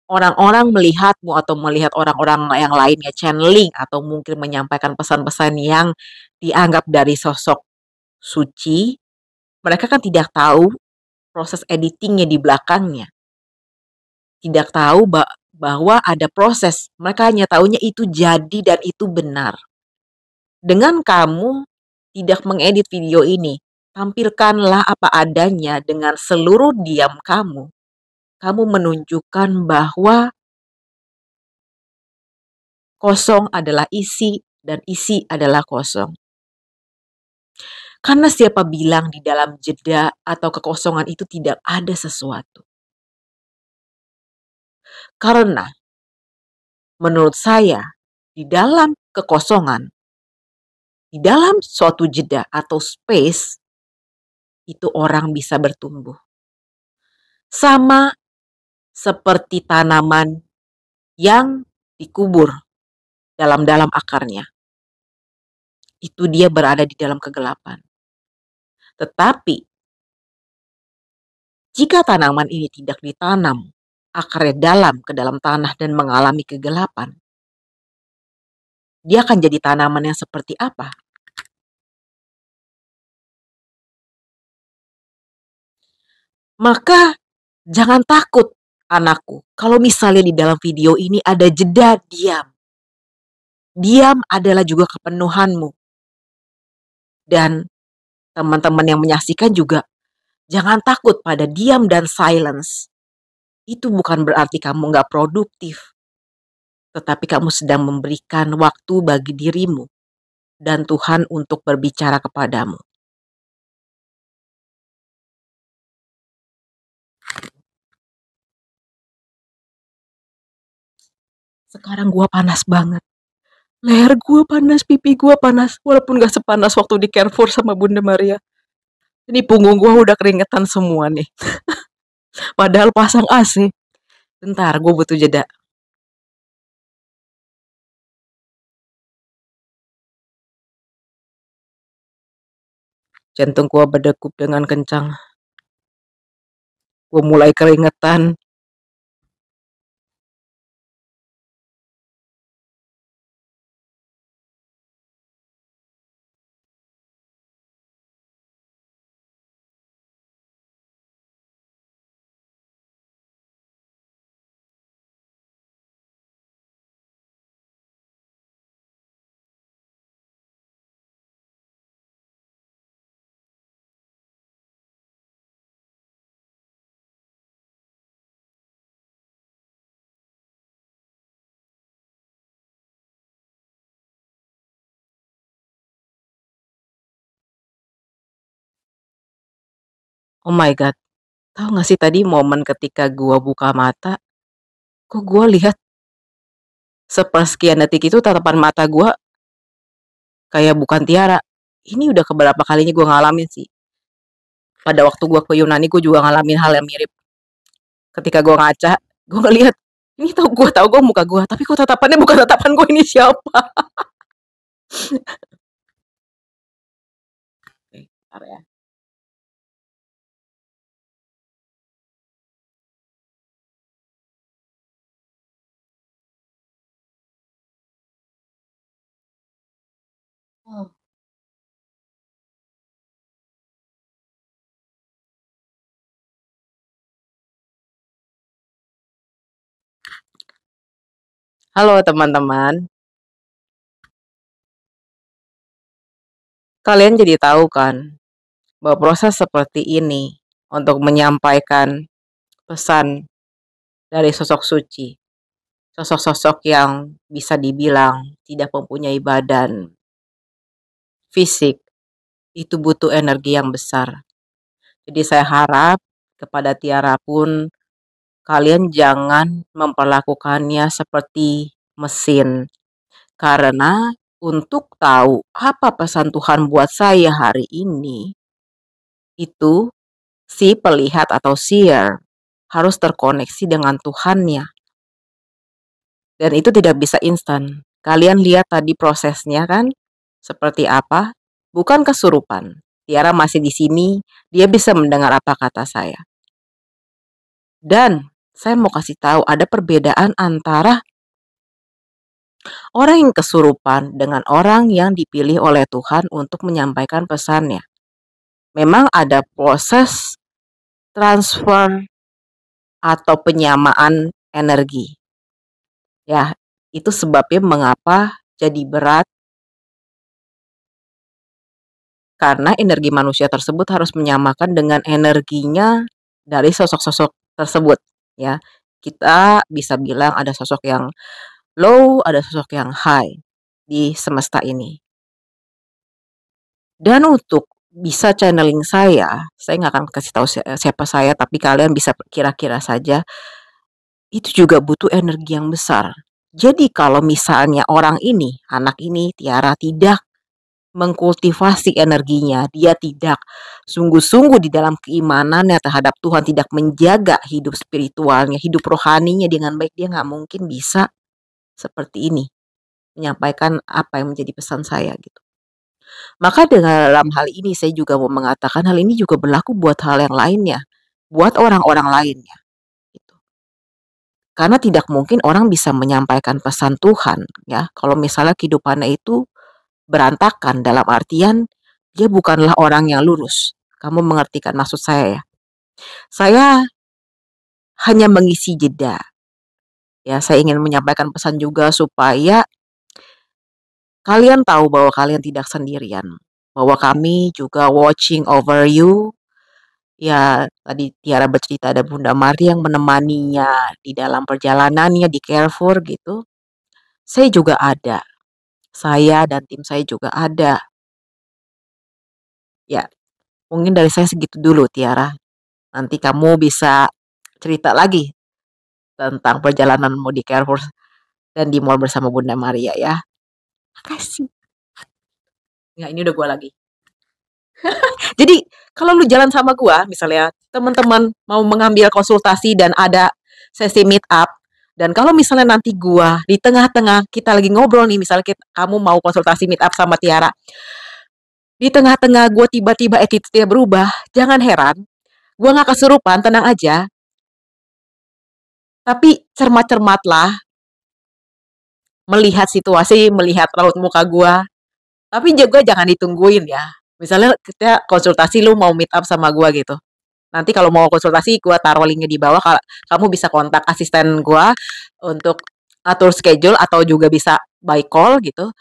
S1: orang-orang melihatmu atau melihat orang-orang yang lainnya channeling atau mungkin menyampaikan pesan-pesan yang dianggap dari sosok suci, mereka kan tidak tahu proses editingnya di belakangnya. Tidak tahu bahwa ada proses. Mereka hanya tahunya itu jadi dan itu benar. Dengan kamu tidak mengedit video ini, tampilkanlah apa adanya dengan seluruh diam kamu. Kamu menunjukkan bahwa kosong adalah isi dan isi adalah kosong. Karena siapa bilang di dalam jeda atau kekosongan itu tidak ada sesuatu. Karena menurut saya di dalam kekosongan, di dalam suatu jeda atau space itu orang bisa bertumbuh. Sama seperti tanaman yang dikubur dalam-dalam akarnya. Itu dia berada di dalam kegelapan. Tetapi jika tanaman ini tidak ditanam akarnya dalam ke dalam tanah dan mengalami kegelapan, dia akan jadi tanaman yang seperti apa? Maka jangan takut anakku. Kalau misalnya di dalam video ini ada jeda diam. Diam adalah juga kepenuhanmu. Dan teman-teman yang menyaksikan juga jangan takut pada diam dan silence. Itu bukan berarti kamu nggak produktif. Tetapi kamu sedang memberikan waktu bagi dirimu dan Tuhan untuk berbicara kepadamu. Sekarang gua panas banget. Leher gua panas, pipi gua panas. Walaupun gak sepanas waktu di Carrefour sama Bunda Maria. Ini punggung gua udah keringetan semua nih. Padahal pasang AC. Bentar, gua butuh jeda. Jantung gua berdegup dengan kencang. Gua mulai keringetan. Oh my God. Tahu gak sih tadi momen ketika gua buka mata, kok gua lihat sepersekian detik itu tatapan mata gua kayak bukan Tiara. Ini udah keberapa kalinya gua ngalamin sih. Pada waktu gua ke Yunani gua juga ngalamin hal yang mirip. Ketika gua ngaca, gua ngelihat ini tahu gua muka gua, tapi kok tatapannya bukan tatapan gua, ini siapa? Oke, bentar ya. Oh. Halo teman-teman. kalian jadi tahu kan bahwa proses seperti ini untuk menyampaikan pesan dari sosok suci, sosok-sosok yang bisa dibilang tidak mempunyai badan fisik, itu butuh energi yang besar. Jadi saya harap kepada Tiara pun kalian jangan memperlakukannya seperti mesin. Karena untuk tahu apa pesan Tuhan buat saya hari ini, itu si pelihat atau seer harus terkoneksi dengan Tuhannya. Dan itu tidak bisa instan. Kalian lihat tadi prosesnya kan, seperti apa? Bukan kesurupan. Tiara masih di sini, dia bisa mendengar apa kata saya. Dan saya mau kasih tahu ada perbedaan antara orang yang kesurupan dengan orang yang dipilih oleh Tuhan untuk menyampaikan pesannya. Memang ada proses transfer atau penyamaan energi. Ya, itu sebabnya mengapa jadi berat karena energi manusia tersebut harus menyamakan dengan energinya dari sosok-sosok tersebut, ya. Kita bisa bilang ada sosok yang low, ada sosok yang high di semesta ini. Dan untuk bisa channeling saya nggak akan kasih tahu siapa saya, tapi kalian bisa kira-kira saja, itu juga butuh energi yang besar. Jadi kalau misalnya orang ini, anak ini, Tiara tidak mengkultivasi energinya, dia tidak sungguh-sungguh di dalam keimanannya terhadap Tuhan, tidak menjaga hidup spiritualnya, hidup rohaninya dengan baik, dia nggak mungkin bisa seperti ini, menyampaikan apa yang menjadi pesan saya gitu. Maka dalam hal ini saya juga mau mengatakan hal ini juga berlaku buat hal yang lainnya, buat orang-orang lainnya gitu. Karena tidak mungkin orang bisa menyampaikan pesan Tuhan ya, kalau misalnya kehidupannya itu berantakan, dalam artian dia bukanlah orang yang lurus. Kamu mengerti kan maksud saya ya? Saya hanya mengisi jeda. Ya, saya ingin menyampaikan pesan juga supaya kalian tahu bahwa kalian tidak sendirian. Bahwa kami juga watching over you. Ya, tadi Tiara bercerita ada Bunda Mari yang menemaninya di dalam perjalanannya di Carrefour gitu. Saya juga ada. Saya dan tim saya juga ada. Ya, mungkin dari saya segitu dulu Tiara. Nanti kamu bisa cerita lagi tentang perjalananmu di Carrefour dan di mall bersama Bunda Maria ya. Makasih. Ya, ini udah gua lagi. Jadi, kalau lu jalan sama gua, misalnya teman-teman mau mengambil konsultasi dan ada sesi meet up, dan kalau misalnya nanti gua di tengah-tengah kita lagi ngobrol nih, misalnya kamu mau konsultasi meet up sama Tiara, di tengah-tengah gua tiba-tiba attitude-nya berubah, jangan heran, gua nggak kesurupan, tenang aja. Tapi cermat-cermatlah melihat situasi, melihat raut muka gua. Tapi juga jangan ditungguin ya. Misalnya kita konsultasi lu mau meet up sama gua gitu. Nanti kalau mau konsultasi gua taruh linknya di bawah. Kamu bisa kontak asisten gua untuk atur schedule atau juga bisa by call gitu.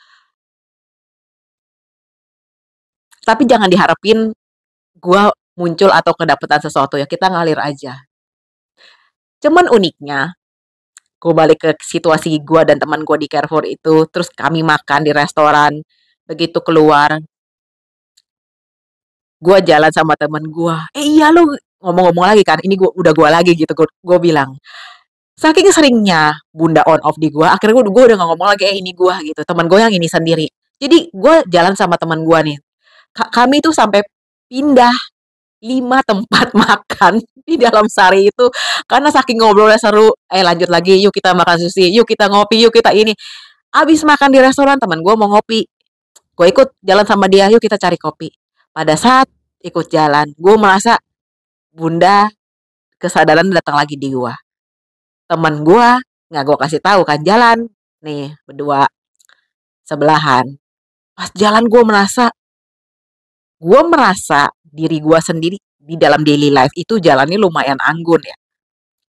S1: Tapi jangan diharapin gua muncul atau kedapetan sesuatu ya. Kita ngalir aja. Cuman uniknya, gue balik ke situasi gue dan teman gue di Carrefour itu, terus kami makan di restoran, begitu keluar, gue jalan sama temen gue, iya lu ngomong-ngomong lagi kan, ini udah gue lagi gitu, gue bilang, saking seringnya bunda on off di gue, akhirnya gue udah gak ngomong lagi, ini gue gitu, temen gue yang ini sendiri, jadi gue jalan sama teman gue nih, kami tuh sampai pindah 5 tempat makan di dalam sehari itu karena saking ngobrolnya seru. Lanjut lagi, yuk kita makan sushi, yuk kita ngopi, yuk kita ini. Abis makan di restoran, teman gue mau ngopi. Gue ikut jalan sama dia, yuk kita cari kopi. Pada saat ikut jalan, gue merasa bunda kesadaran datang lagi di gue. Temen gue nggak gue kasih tahu kan jalan nih berdua sebelahan. Pas jalan gue merasa diri gue sendiri di dalam daily life itu jalannya lumayan anggun ya.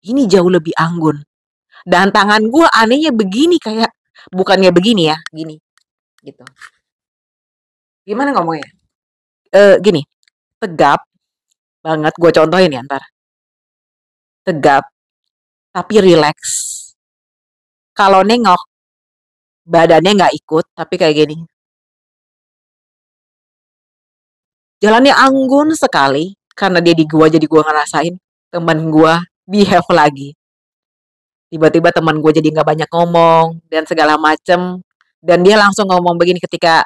S1: Ini jauh lebih anggun. Dan tangan gue anehnya begini kayak bukannya begini ya, gini gitu. Gimana ngomongnya? Gini, tegap banget, gue contohin ya ntar. Tegap, tapi rileks. Kalau nengok, badannya nggak ikut, tapi kayak gini. Jalannya anggun sekali, karena dia di gua, jadi gua ngerasain teman gua behave lagi. Tiba-tiba teman gua jadi nggak banyak ngomong, dan segala macem. Dan dia langsung ngomong begini ketika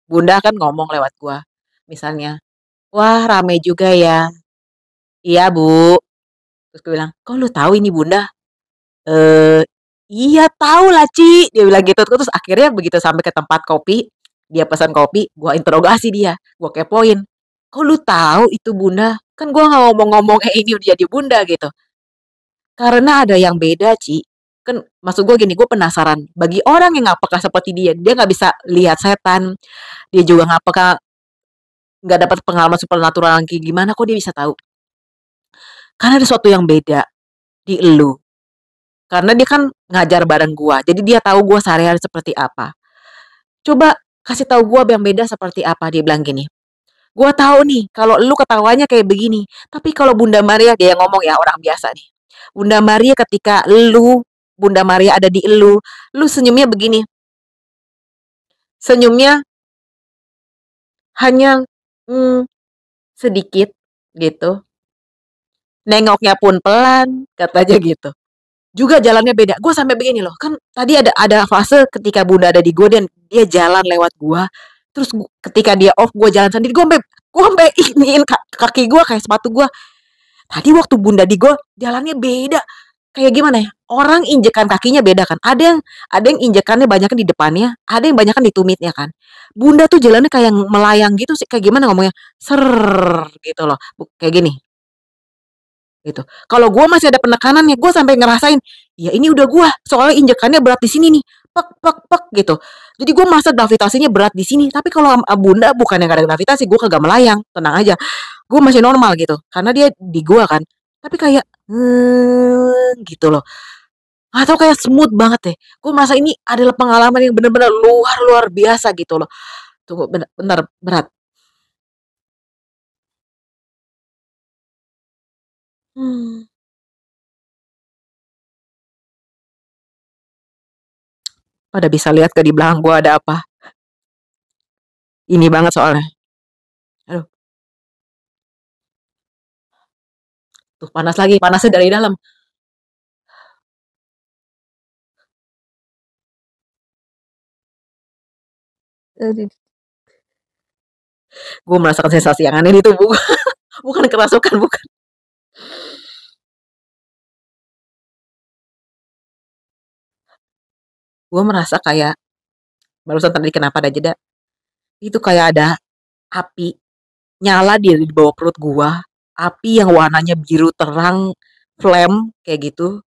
S1: Bunda kan ngomong lewat gua. Misalnya, wah rame juga ya. Iya bu. Terus gue bilang, kok lu tahu ini Bunda? Eh, iya tahu lah Ci. Dia bilang gitu. Terus akhirnya begitu sampai ke tempat kopi, dia pesan kopi, gua interogasi dia, gua kepoin. Kok lu tahu itu Bunda? Kan gua nggak ngomong-ngomong ini dia di Bunda gitu. Karena ada yang beda, Ci. Kan maksud gue gini, gue penasaran. Bagi orang yang nggak peka seperti dia nggak bisa lihat setan. Dia juga nggak peka, nggak dapat pengalaman supernatural yang kayak gimana, kok dia bisa tahu? Karena ada sesuatu yang beda di elu. Karena dia kan ngajar bareng gua, jadi dia tahu gua sehari-hari seperti apa. Coba kasih tahu gua yang beda seperti apa, dia bilang gini. Gua tahu nih kalau lu ketawanya kayak begini, tapi kalau Bunda Maria, dia yang ngomong ya, orang biasa nih. Bunda Maria ketika Bunda Maria ada di lu senyumnya begini. Senyumnya hanya mm, sedikit gitu. Nengoknya pun pelan, katanya gitu. Juga jalannya beda. Gue sampai begini loh. Kan tadi ada fase ketika Bunda ada di gue dan dia jalan lewat gue. Terus ketika dia off, gue jalan sendiri. Gue sampai iniin kaki gue kayak sepatu gue. Tadi waktu Bunda di gue jalannya beda. Kayak gimana ya? Orang injekan kakinya beda kan. Ada yang injekannya banyak di depannya, ada yang banyak di tumitnya kan. Bunda tuh jalannya kayak melayang gitu sih. Kayak gimana ngomongnya? Ser gitu loh. Kayak gini gitu. Kalau gue masih ada penekanannya, gue sampai ngerasain, ya ini udah gue, soalnya injekannya berat di sini nih, pek pek pek gitu. Jadi gue masa gravitasinya berat di sini, tapi kalau Bunda bukan yang ada gravitasi, gue kagak melayang, tenang aja, gue masih normal gitu, karena dia di gue kan, tapi kayak gitu loh, atau kayak smooth banget deh. Gue merasa ini adalah pengalaman yang benar-benar luar luar biasa gitu loh. Tunggu, bener, bener berat. Hmm, pada bisa lihat ke di belakang gue ada apa? Ini banget soalnya. Aduh, tuh panas lagi, panasnya dari dalam. Gue merasakan sensasi yang aneh di tubuh. Bukan kerasukan, bukan. Gue merasa kayak barusan tadi kenapa ada jeda. Itu kayak ada api nyala di bawah perut gua. Api yang warnanya biru terang, flame kayak gitu.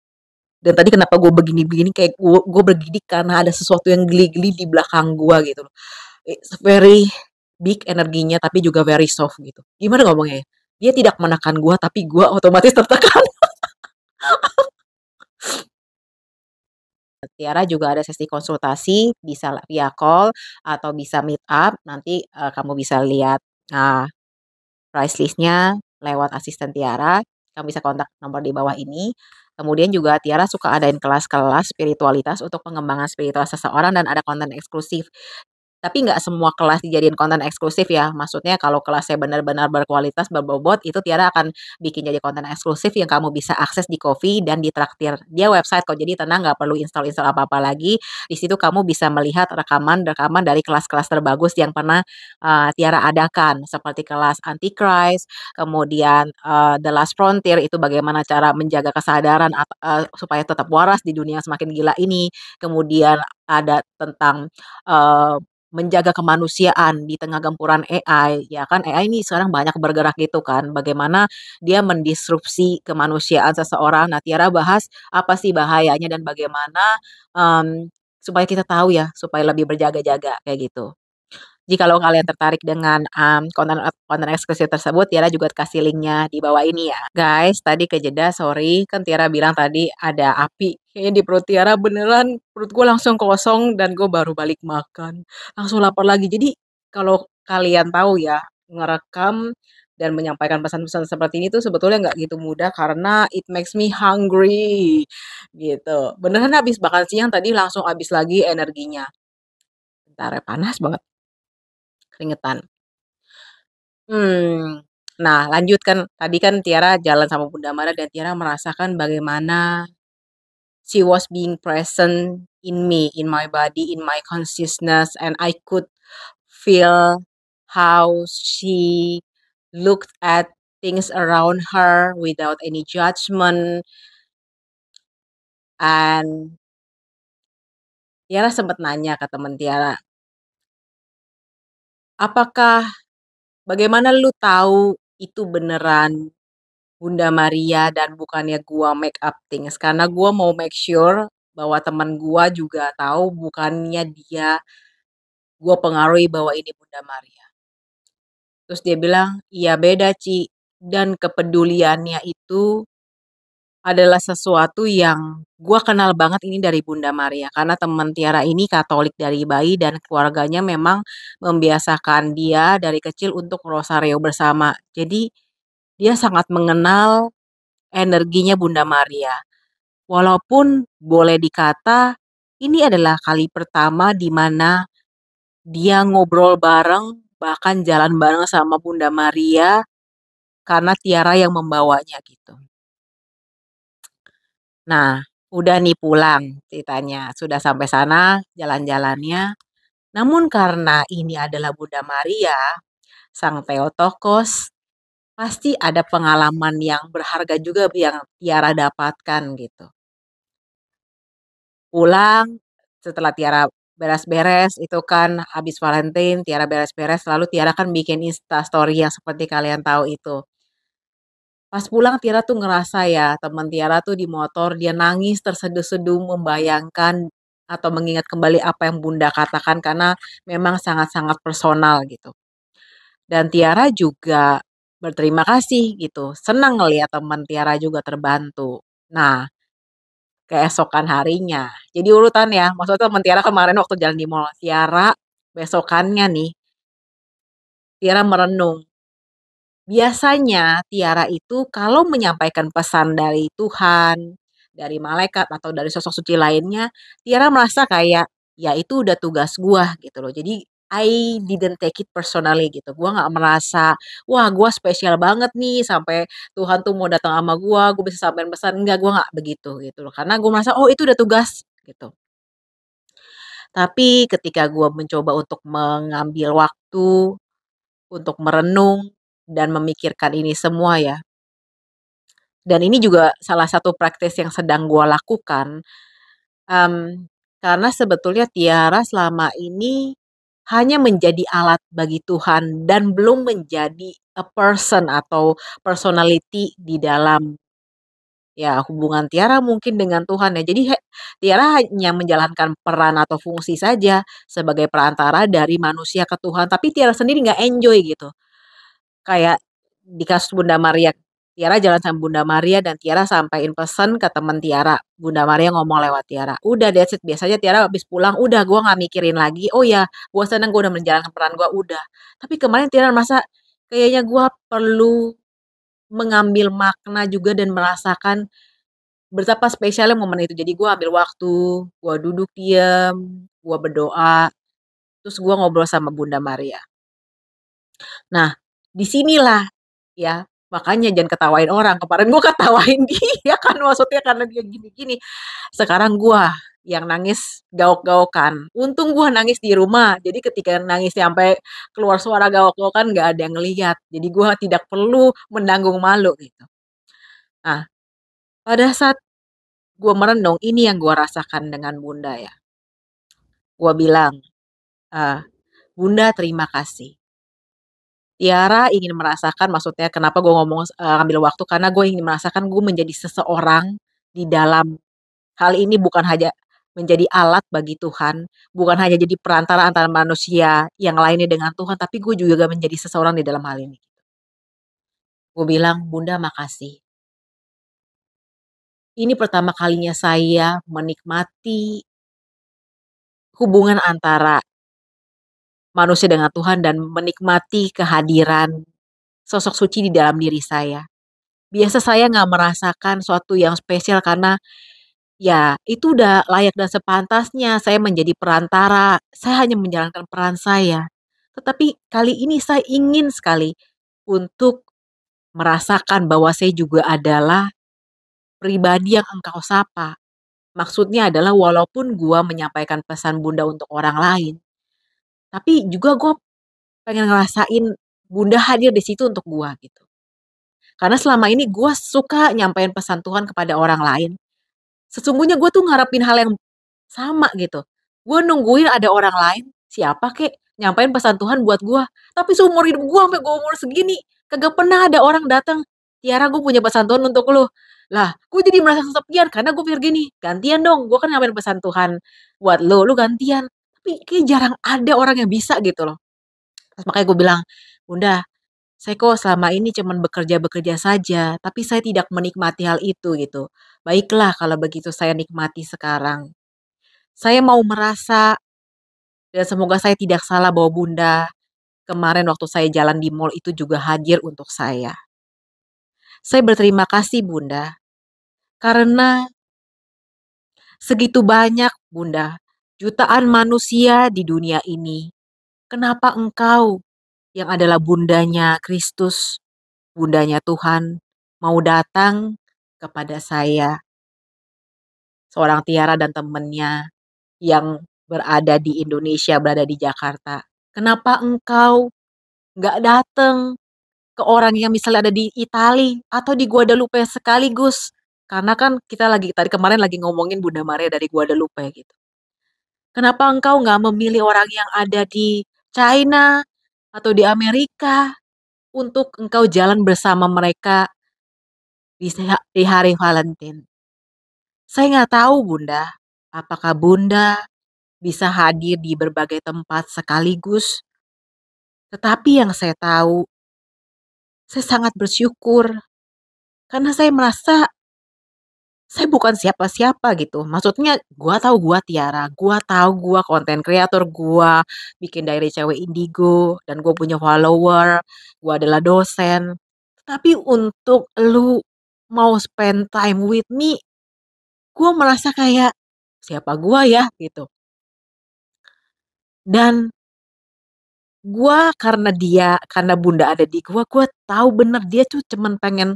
S1: Dan tadi kenapa gue begini-begini kayak gue begini karena ada sesuatu yang geli-geli di belakang gua gitu loh. It's very big energinya tapi juga very soft gitu. Gimana ngomongnya ya? Dia tidak menekan gua tapi gua otomatis tertekan. Tiara juga ada sesi konsultasi, bisa via call atau bisa meet up. Nanti kamu bisa lihat uh, price listnya lewat asisten Tiara. Kamu bisa kontak nomor di bawah ini. Kemudian juga Tiara suka adain kelas-kelas spiritualitas untuk pengembangan spiritual seseorang dan ada konten eksklusif. Tapi nggak semua kelas dijadiin konten eksklusif ya. Maksudnya kalau kelasnya benar-benar berkualitas, berbobot, itu Tiara akan bikin jadi konten eksklusif yang kamu bisa akses di Coffee dan di Traktir. Dia website kok, jadi tenang nggak perlu install-install apa-apa lagi. Di situ kamu bisa melihat rekaman-rekaman dari kelas-kelas terbagus yang pernah Tiara adakan. Seperti kelas Antichrist, kemudian The Last Frontier, itu bagaimana cara menjaga kesadaran supaya tetap waras di dunia yang semakin gila ini. Kemudian ada tentang uh, menjaga kemanusiaan di tengah gempuran AI, ya kan AI ini sekarang banyak bergerak gitu kan, bagaimana dia mendisrupsi kemanusiaan seseorang. Nah, Tiara bahas apa sih bahayanya dan bagaimana supaya kita tahu ya, supaya lebih berjaga-jaga kayak gitu. Jika lo kalian tertarik dengan konten konten eksklusif tersebut, Tiara juga kasih linknya di bawah ini ya. Guys, tadi kejeda, sorry. Kan Tiara bilang tadi ada api. Kayaknya di perut Tiara beneran, perut gue langsung kosong dan gue baru balik makan. Langsung lapar lagi. Jadi kalau kalian tahu ya, ngerekam dan menyampaikan pesan-pesan seperti ini tuh sebetulnya nggak gitu mudah karena it makes me hungry, gitu. Beneran habis makan siang tadi langsung habis lagi energinya. Bentar ya, panas banget, keringetan. Hmm, nah lanjut kan, tadi kan Tiara jalan sama Bunda Mara dan Tiara merasakan bagaimana she was being present in me, in my body, in my consciousness, and I could feel how she looked at things around her without any judgment. And Tiara sempat nanya ke teman Tiara, apakah bagaimana lu tahu itu beneran Bunda Maria dan bukannya gua make up things? Karena gua mau make sure bahwa teman gua juga tahu bukannya gua pengaruhi bahwa ini Bunda Maria. Terus dia bilang, iya beda Ci. Dan kepeduliannya itu adalah sesuatu yang gua kenal banget ini dari Bunda Maria. Karena teman Tiara ini Katolik dari bayi dan keluarganya memang membiasakan dia dari kecil untuk rosario bersama. Jadi dia sangat mengenal energinya Bunda Maria. Walaupun boleh dikata ini adalah kali pertama di mana dia ngobrol bareng, bahkan jalan bareng sama Bunda Maria karena Tiara yang membawanya gitu. Nah, udah nih pulang ceritanya. Sudah sampai sana jalan-jalannya. Namun karena ini adalah Bunda Maria, Sang Theotokos, pasti ada pengalaman yang berharga juga yang Tiara dapatkan gitu. Pulang setelah Tiara beres-beres itu kan habis Valentine, Tiara beres-beres lalu Tiara kan bikin Insta story yang seperti kalian tahu itu. Pas pulang Tiara tuh ngerasa ya, teman Tiara tuh di motor dia nangis terseduh-seduh membayangkan atau mengingat kembali apa yang Bunda katakan karena memang sangat-sangat personal gitu. Dan Tiara juga berterima kasih gitu, senang ngelihat teman Tiara juga terbantu. Nah, keesokan harinya, jadi urutan ya, maksudnya teman Tiara kemarin waktu jalan di mall, Tiara besokannya nih, Tiara merenung. Biasanya Tiara itu kalau menyampaikan pesan dari Tuhan, dari malaikat atau dari sosok suci lainnya, Tiara merasa kayak ya itu udah tugas gua gitu loh. Jadi I didn't take it personally gitu. Gua nggak merasa wah gua spesial banget nih sampai Tuhan tuh mau datang sama gua bisa sampein pesan enggak, gua nggak begitu gitu loh. Karena gua merasa oh itu udah tugas gitu. Tapi ketika gua mencoba untuk mengambil waktu untuk merenung dan memikirkan ini semua ya. Dan ini juga salah satu praktis yang sedang gua lakukan, karena sebetulnya Tiara selama ini hanya menjadi alat bagi Tuhan dan belum menjadi a person atau personality di dalam, ya hubungan Tiara mungkin dengan Tuhan ya. Jadi Tiara hanya menjalankan peran atau fungsi saja sebagai perantara dari manusia ke Tuhan, tapi Tiara sendiri nggak enjoy gitu. Kayak di kasus Bunda Maria, Tiara jalan sama Bunda Maria dan Tiara sampein pesan ke temen Tiara. Bunda Maria ngomong lewat Tiara. Udah that's it. Biasanya Tiara habis pulang, udah gua nggak mikirin lagi. Oh ya, gua seneng gua udah menjalankan peran gua, udah. Tapi kemarin Tiara merasa kayaknya gua perlu mengambil makna juga dan merasakan betapa spesialnya momen itu. Jadi gua ambil waktu, gua duduk diem, gua berdoa, terus gua ngobrol sama Bunda Maria. Nah, disinilah ya, makanya jangan ketawain orang, kemarin gua ketawain dia kan maksudnya karena dia gini-gini. Sekarang gua yang nangis gaok-gaokan. Untung gua nangis di rumah, jadi ketika nangis sampai keluar suara gaok-gaokan nggak ada yang ngelihat. Jadi gua tidak perlu menanggung malu gitu. Nah, pada saat gua merenung, ini yang gua rasakan dengan Bunda ya. Gua bilang, eee, "Bunda terima kasih. Tiara ingin merasakan maksudnya kenapa gue ngomong, ngambil waktu karena gue ingin merasakan gue menjadi seseorang di dalam hal ini bukan hanya menjadi alat bagi Tuhan, bukan hanya jadi perantara antara manusia yang lainnya dengan Tuhan, tapi gue juga menjadi seseorang di dalam hal ini. Gue bilang, "Bunda makasih. Ini pertama kalinya saya menikmati hubungan antara manusia dengan Tuhan dan menikmati kehadiran sosok suci di dalam diri saya. Biasa saya nggak merasakan suatu yang spesial karena ya itu udah layak dan sepantasnya saya menjadi perantara, saya hanya menjalankan peran saya. Tetapi kali ini saya ingin sekali untuk merasakan bahwa saya juga adalah pribadi yang Engkau sapa. Maksudnya adalah walaupun gua menyampaikan pesan Bunda untuk orang lain, tapi juga gua pengen ngerasain Bunda hadir di situ untuk gua gitu. Karena selama ini gua suka nyampein pesan Tuhan kepada orang lain. Sesungguhnya gue tuh ngarepin hal yang sama gitu. Gue nungguin ada orang lain, siapa kek, nyampein pesan Tuhan buat gue. Tapi seumur hidup gue sampai gue umur segini, kagak pernah ada orang datang, "Tiara, gue punya pesan Tuhan untuk lu." Lah, gue jadi merasa kesepian karena gue pikir gini, gantian dong, gue kan nyampein pesan Tuhan buat lu gantian. Tapi kayak jarang ada orang yang bisa gitu loh. Terus makanya gue bilang, "Bunda, saya kok selama ini cuman bekerja-bekerja saja, tapi saya tidak menikmati hal itu," gitu. "Baiklah kalau begitu saya nikmati sekarang. Saya mau merasa dan semoga saya tidak salah bahwa Bunda kemarin waktu saya jalan di mall itu juga hadir untuk saya. Saya berterima kasih Bunda, karena segitu banyak Bunda, jutaan manusia di dunia ini. Kenapa Engkau yang adalah Bundanya Kristus, Bundanya Tuhan, mau datang kepada saya, seorang Tiara dan temannya yang berada di Indonesia, berada di Jakarta. Kenapa Engkau nggak datang ke orang yang misalnya ada di Itali atau di Guadalupe sekaligus? Karena kan kita lagi tadi kemarin lagi ngomongin Bunda Maria dari Guadalupe gitu. Kenapa engkau nggak memilih orang yang ada di China atau di Amerika untuk engkau jalan bersama mereka di hari Valentine? Saya nggak tahu Bunda, apakah Bunda bisa hadir di berbagai tempat sekaligus, tetapi yang saya tahu, saya sangat bersyukur karena saya merasa saya bukan siapa-siapa gitu. Maksudnya gua tahu gua Tiara, gua tahu gua konten kreator, gua bikin diary cewek indigo dan gua punya follower, gua adalah dosen. Tapi untuk lu mau spend time with me, gua merasa kayak siapa gua ya gitu. Dan karena Bunda ada di gua tahu bener dia tuh cuman pengen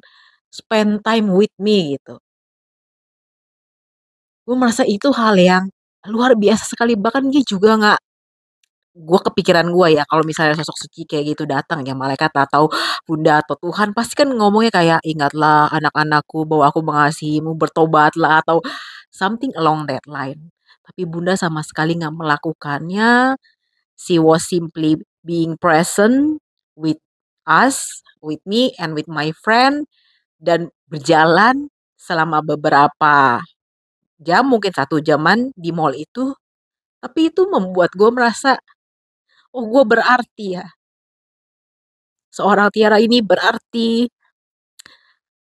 S1: spend time with me gitu. Gue merasa itu hal yang luar biasa sekali, bahkan dia juga nggak gue kepikiran gue ya kalau misalnya sosok suci kayak gitu datang ya malaikat atau bunda atau Tuhan pasti kan ngomongnya kayak ingatlah anak-anakku bahwa aku mengasihimu bertobatlah atau something along that line. Tapi bunda sama sekali nggak melakukannya. She was simply being present with us, with me and with my friend dan berjalan selama beberapa jam mungkin 1 jaman di mall itu, tapi itu membuat gue merasa, "Oh gue berarti ya, seorang Tiara ini berarti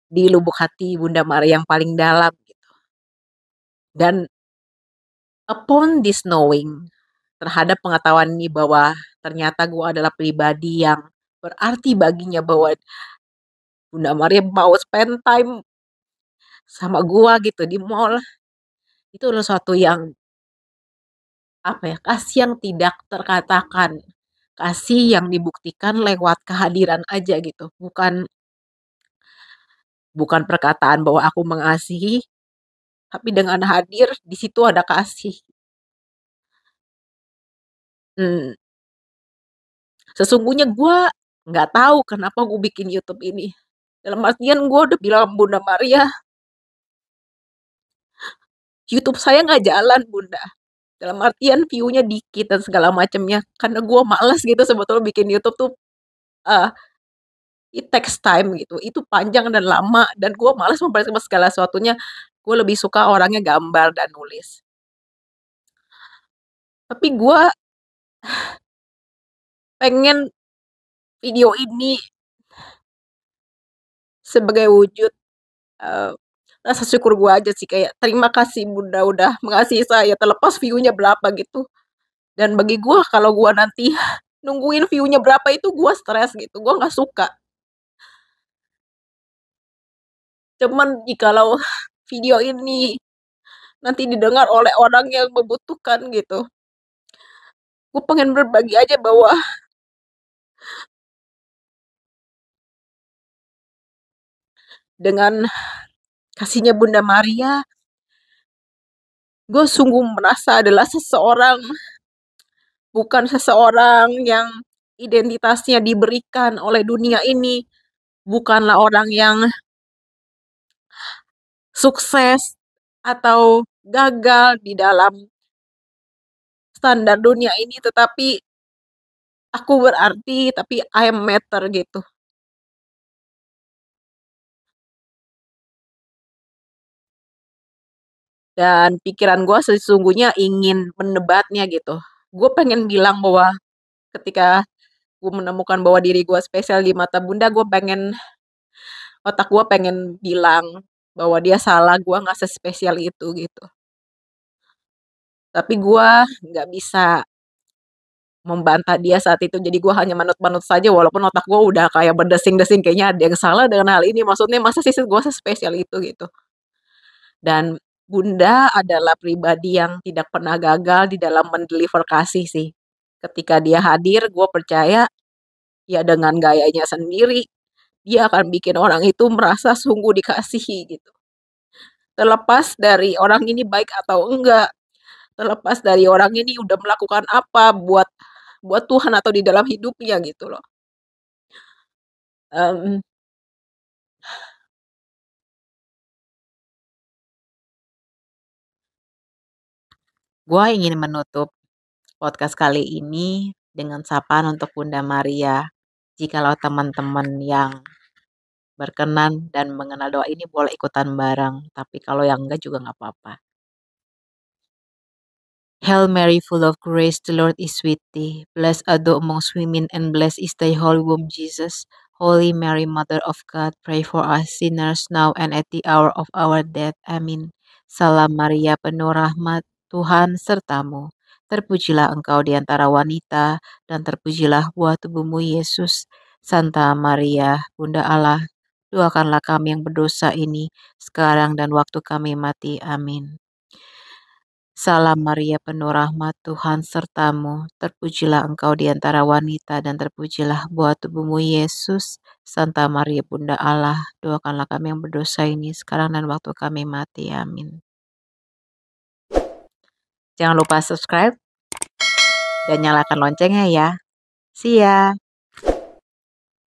S1: di lubuk hati Bunda Maria yang paling dalam," gitu. Dan upon this knowing, terhadap pengetahuan ini bahwa ternyata gue adalah pribadi yang berarti baginya bahwa Bunda Maria mau spend time sama gue gitu di mall, itu adalah suatu yang, apa ya, kasih yang tidak terkatakan. Kasih yang dibuktikan lewat kehadiran aja gitu, bukan bukan perkataan bahwa aku mengasihi, tapi dengan hadir di situ ada kasih. Mmm, Sesungguhnya gue nggak tahu kenapa gue bikin YouTube ini. Dalam artian gue udah bilang Bunda Maria, YouTube saya nggak jalan Bunda. Dalam artian view-nya dikit dan segala macamnya, karena gue males gitu sebetulnya bikin YouTube tuh, eee, it takes time gitu, itu panjang dan lama dan gue males mempersiapkan segala sesuatunya, gue lebih suka orangnya gambar dan nulis. Tapi gue pengen video ini sebagai wujud, eee, rasa syukur gue aja sih, kayak terima kasih Bunda udah mengasihi saya terlepas view-nya berapa gitu. Dan bagi gue kalau gue nanti nungguin view-nya berapa itu gue stres gitu, gue nggak suka. Cuman jikalau video ini nanti didengar oleh orang yang membutuhkan gitu, gue pengen berbagi aja bahwa dengan kasihnya Bunda Maria, gue sungguh merasa adalah seseorang, bukan seseorang yang identitasnya diberikan oleh dunia ini, bukanlah orang yang sukses atau gagal di dalam standar dunia ini, tetapi aku berarti, tapi I am matter gitu. Dan pikiran gue sesungguhnya ingin menebatnya gitu. Gue pengen bilang bahwa ketika gue menemukan bahwa diri gue spesial di mata Bunda, otak gue pengen bilang bahwa dia salah, gue nggak sespesial itu gitu. Tapi gue nggak bisa membantah dia saat itu, jadi gue hanya manut-manut saja walaupun otak gue udah kayak berdesing-desing kayaknya ada yang salah dengan hal ini, maksudnya masa sih gue sespesial itu gitu. Dan Bunda adalah pribadi yang tidak pernah gagal di dalam mendeliver kasih sih. Ketika dia hadir, gue percaya ya dengan gayanya sendiri, dia akan bikin orang itu merasa sungguh dikasihi gitu. Terlepas dari orang ini baik atau enggak, terlepas dari orang ini udah melakukan apa buat buat Tuhan atau di dalam hidupnya gitu loh. Mmm, gua ingin menutup podcast kali ini dengan sapaan untuk Bunda Maria. Jikalau teman-teman yang berkenan dan mengenal doa ini boleh ikutan bareng, tapi kalau yang enggak juga nggak apa-apa. Hail Mary, full of grace, the Lord is with thee. Blessed art thou amongst women, and blessed is thy holy womb, Jesus. Holy Mary, Mother of God, pray for us sinners now and at the hour of our death. Amin. Salam Maria, penuh rahmat, Tuhan sertamu. Terpujilah engkau di antara wanita, dan terpujilah buah tubuhmu, Yesus. Santa Maria, Bunda Allah, doakanlah kami yang berdosa ini, sekarang dan waktu kami mati. Amin. Salam Maria, penuh rahmat, Tuhan sertamu. Terpujilah engkau di antara wanita dan terpujilah buah tubuhmu Yesus. Santa Maria Bunda Allah, doakanlah kami yang berdosa ini sekarang dan waktu kami mati. Amin. Jangan lupa subscribe dan nyalakan loncengnya ya. See ya.